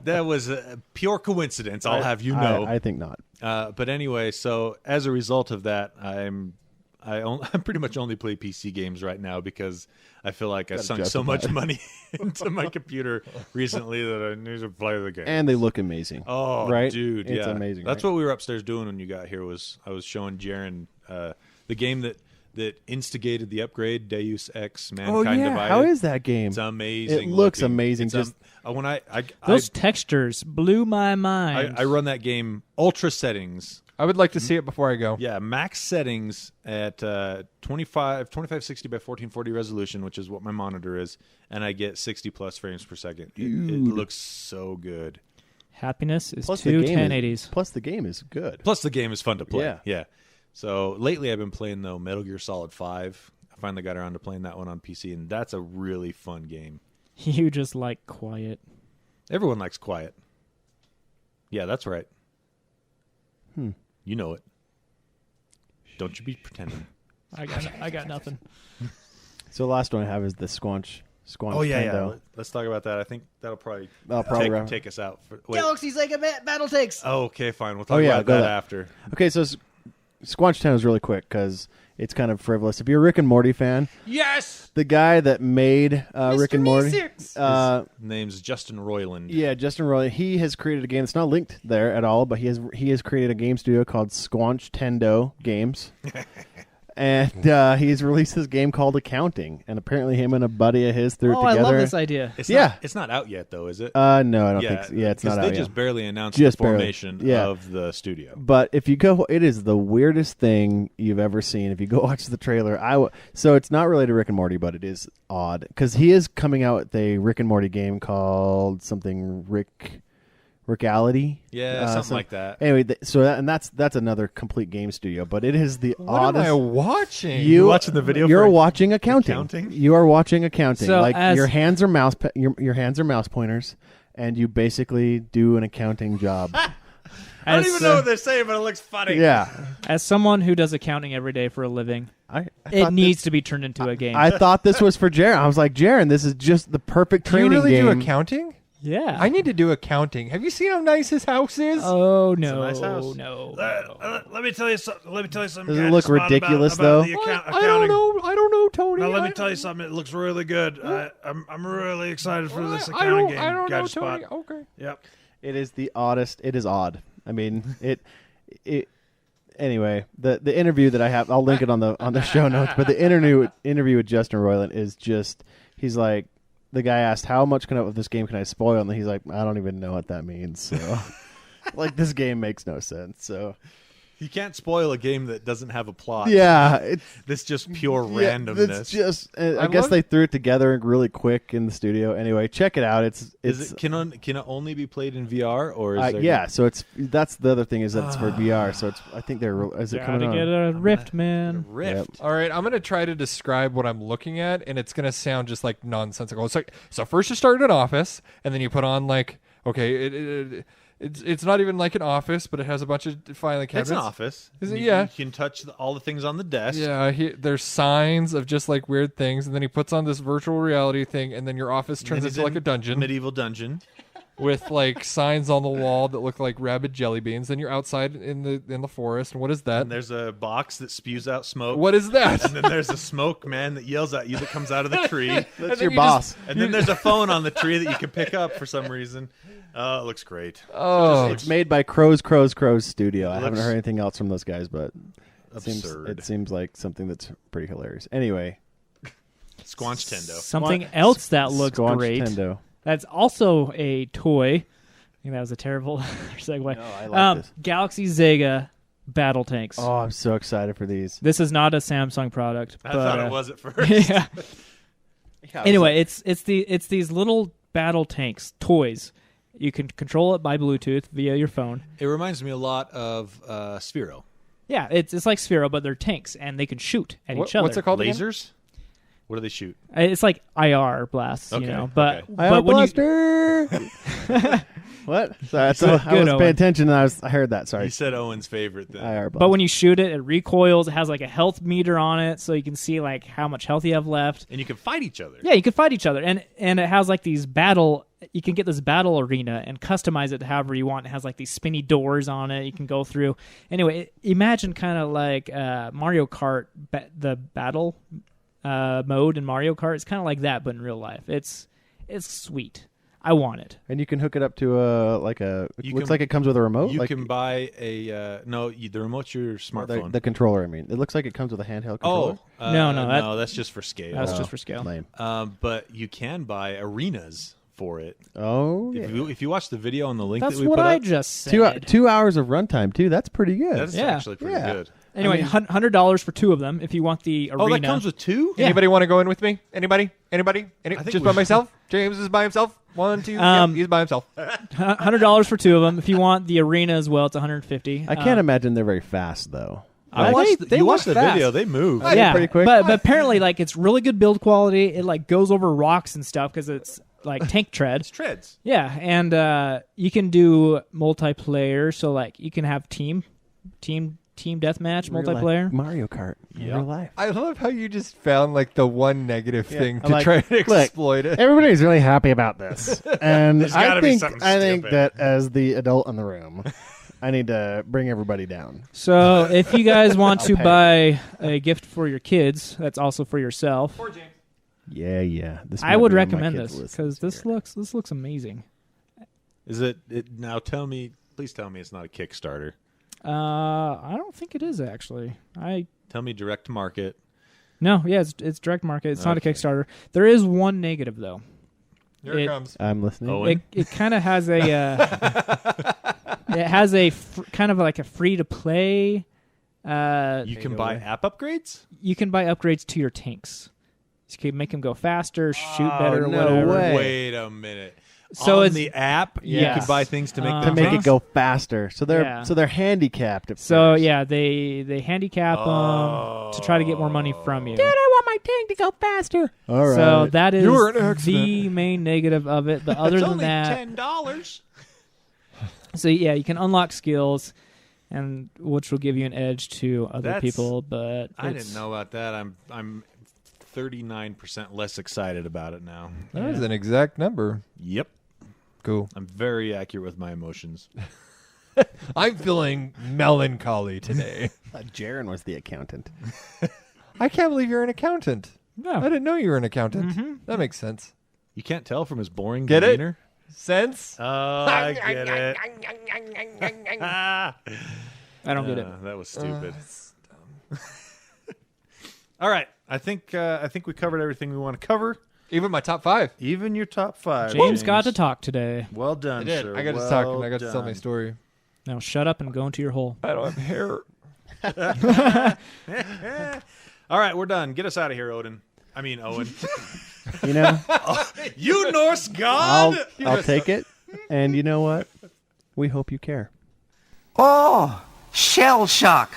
That was a pure coincidence. I'll have you know. I think not. But anyway, so as a result of that, I'm I pretty much only play PC games right now because I feel like I sunk so justify much it. money into my computer recently that I need to play the game. And they look amazing. Oh, right? dude, It's yeah. amazing. That's right? what we were upstairs doing when you got here. I was showing Jaren the game that instigated the upgrade, Deus Ex: Mankind Divided. How is that game? It's amazing. It looks looking. amazing. It's, Just when I Those textures blew my mind. I run that game ultra settings. I would like to see it before I go. Yeah, max settings at 2560 by 1440 resolution, which is what my monitor is, and I get 60 plus frames per second. It looks so good. Happiness is plus two the game 1080s. Plus the game is good. Plus the game is fun to play. Yeah. So lately I've been playing though Metal Gear Solid 5. I finally got around to playing that one on PC, and that's a really fun game. You just like quiet. Everyone likes quiet. Yeah, that's right. You know it. Don't you be pretending. I got nothing. So the last one I have is the Squanchtendo. Oh yeah. Let's talk about that. I think that'll probably take us out. Galaxy Zega battle tanks. Oh, okay, fine. We'll talk about that after. Okay, so Squanchtendo is really quick because it's kind of frivolous. If you're a Rick and Morty fan, Yes. the guy that made Rick and Morty, His name's Justin Roiland. yeah, Justin Roiland, he has created a game. It's not linked there at all, but he has created a game studio called Squanchtendo Games. And he's released this game called Accounting, and apparently him and a buddy of his threw it Oh, together. I love this idea. It's not out yet, though, is it? No, I don't think so. Yeah, it's not out They yet. just barely announced Just the barely. formation Yeah. of the studio. But if you go, it is the weirdest thing you've ever seen. If you go watch the trailer, so it's not related to Rick and Morty, but it is odd because he is coming out with a Rick and Morty game called something Rickality. Yeah, something like that. Anyway, that's another complete game studio, but it is the What oddest. am I watching? You watching the video You're for watching accounting. accounting? You are watching accounting. So like as- your hands are your hands are mouse pointers, and you basically do an accounting job. I don't even know what they're saying, but it looks funny. Yeah. As someone who does accounting every day for a living, I it thought needs to be turned into a game. I thought this was for Jaron. I was like, Jaron, this is just the perfect Do you training really game. do accounting? yeah. I need to do accounting. Have you seen how nice his house is? Oh no! nice house. No. Let me tell you something. Does it look ridiculous though? I don't know. I don't know, Tony. Now let me I- tell you something. It looks really good. I'm really excited for this I accounting don't, game. I don't know, Gadget Spot. Tony. Okay. Yep. It is the oddest. It is odd. I mean, it. Anyway, the interview that I have, I'll link it on the show notes. But the interview with Justin Roiland is just. He's like, the guy asked, "How much of this game can I spoil?" And he's like, "I don't even know what that means." So, like, this game makes no sense. So, You can't spoil a game that doesn't have a plot. yeah, it's This just pure yeah, randomness. It's just. I I guess love- they threw it together really quick in the studio. Anyway, check it out. Can Can it only be played in VR or is there yeah, so that's the other thing is that it's for VR. So I think is it Gotta coming get on? a Rift, man. Rift? All right, I'm going to try to describe what I'm looking at, and it's going to sound just like nonsensical. It's like, so first you start in an office, and then you put on like, okay, it's not even like an office, but it has a bunch of filing cabinets. It's an office. Is it? You- Yeah. You can touch all the things on the desk. Yeah, there's signs of just like weird things, and then he puts on this virtual reality thing, and then your office turns And he's into like in a dungeon Medieval dungeon. with like signs on the wall that look like rabid jelly beans. Then you're outside in the forest, and what is that? And there's a box that spews out smoke. What is that? And then there's a smoke man that yells at you that comes out of the tree. That's then your you boss. And then there's a phone on the tree that you can pick up for some reason. Oh, it looks great. Oh, It's made by Crow's Studio. I haven't Looks heard anything else from those guys, but Absurd. it seems like something that's pretty hilarious. Anyway, Squanchtendo. Something else that looks great. Squanchtendo. That's also a toy. I think that was a terrible segue. No, I like this. Galaxy Zega battle tanks. Oh, I'm so excited for these. This is not a Samsung product. I but, thought it was at first. yeah. Anyway, it's these little battle tanks toys. You can control it by Bluetooth via your phone. It reminds me a lot of Sphero. Yeah, it's like Sphero, but they're tanks and they can shoot at each other. what's it called again? Lasers? What do they shoot? It's like IR blasts, Okay, you know. But okay. but when you Blaster. What? Sorry, Good, I was Owen. paying attention and I heard that. Sorry. You said Owen's favorite then. IR but when you shoot it, it recoils. It has like a health meter on it, so you can see like how much health you have left. And you can fight each other. Yeah, you can fight each other, and it has like these battle you can get this battle arena and customize it however you want. It has like these spinny doors on it you can go through. Anyway, imagine kind of like Mario Kart, the battle mode in Mario Kart. It's kind of like that, but in real life. It's sweet. I want it. And you can hook it up to looks like it comes with a remote. You like, can buy the remote's your smartphone. The controller, I mean. It looks like it comes with a handheld controller. No, that's just for scale. That's just for scale. Lame. But you can buy arenas for it. Oh, yeah. If you watch the video on the link That's that we what put I up, just said. 2 hours of runtime, too. That's pretty good. that's actually pretty good. Anyway, $100 for 2 of them if you want the arena. Oh, that comes with 2? Yeah. Anybody want to go in with me? Anybody? Just by myself? James is by himself? 1, 2. Yep, he's by himself. $100 for 2 of them. If you want the arena as well, it's $150. I can't imagine they're very fast, though. You watch the fast. video; they move. Yeah, pretty quick. But apparently, like, it's really good build quality. It like goes over rocks and stuff because it's like tank tread. It's treads. Yeah, and you can do multiplayer. So like you can have team deathmatch multiplayer. Mario Kart in real life. I love how you just found like the one negative thing I'm to like, try and look, exploit it. Everybody's really happy about this, and There's gotta be I something think stupid. that as the adult in the room, I need to bring everybody down. So if you guys want to pay. buy a gift for your kids, that's also for yourself. Yeah. This I might would be on my recommend kids' this list because this year. looks amazing. Is it now? Please tell me it's not a Kickstarter. I don't think it is actually. Tell me direct to market. No, yeah, it's direct market. It's not a Okay. Kickstarter. There is one negative though. Here it comes. I'm listening. Owen? It kind of has a it has a kind of like a free to play. You can buy app upgrades. You can buy upgrades to your tanks. You can make them go faster, shoot better, or no whatever. way. Wait a minute. So on it's the app, you Yes. can buy things to make To them to make tanks? it go faster, so they're Yeah. handicapped. At So first. yeah, they handicap them to try to get more money from you. I want my tank to go faster. All right. So that is were an accident. the main negative of it. But other It's than only that, $10. so yeah, you can unlock skills, and which will give you an edge to other That's- people. But I it's- didn't know about that. I'm 39% less excited about it now. That is an exact number. Yep. Cool. I'm very accurate with my emotions. I'm feeling melancholy today. Jaron was the accountant. I can't believe you're an accountant. I Yeah. didn't know you were an accountant. That makes sense. You can't tell from his boring Get it? demeanor. Sense? Oh, I get it. I don't get it. That was stupid. All right, I think we covered everything we want to cover. Even my top 5. Even your top 5. James got to talk today. Well done, I did. sir. I got to well talk and I got to tell my done. story. Now shut up and go into your hole. I don't have hair. All right, we're done. Get us out of here, Odin. I mean, Owen. You know, You Norse god! I'll take it. And you know what? We hope you care. Oh, shell shock.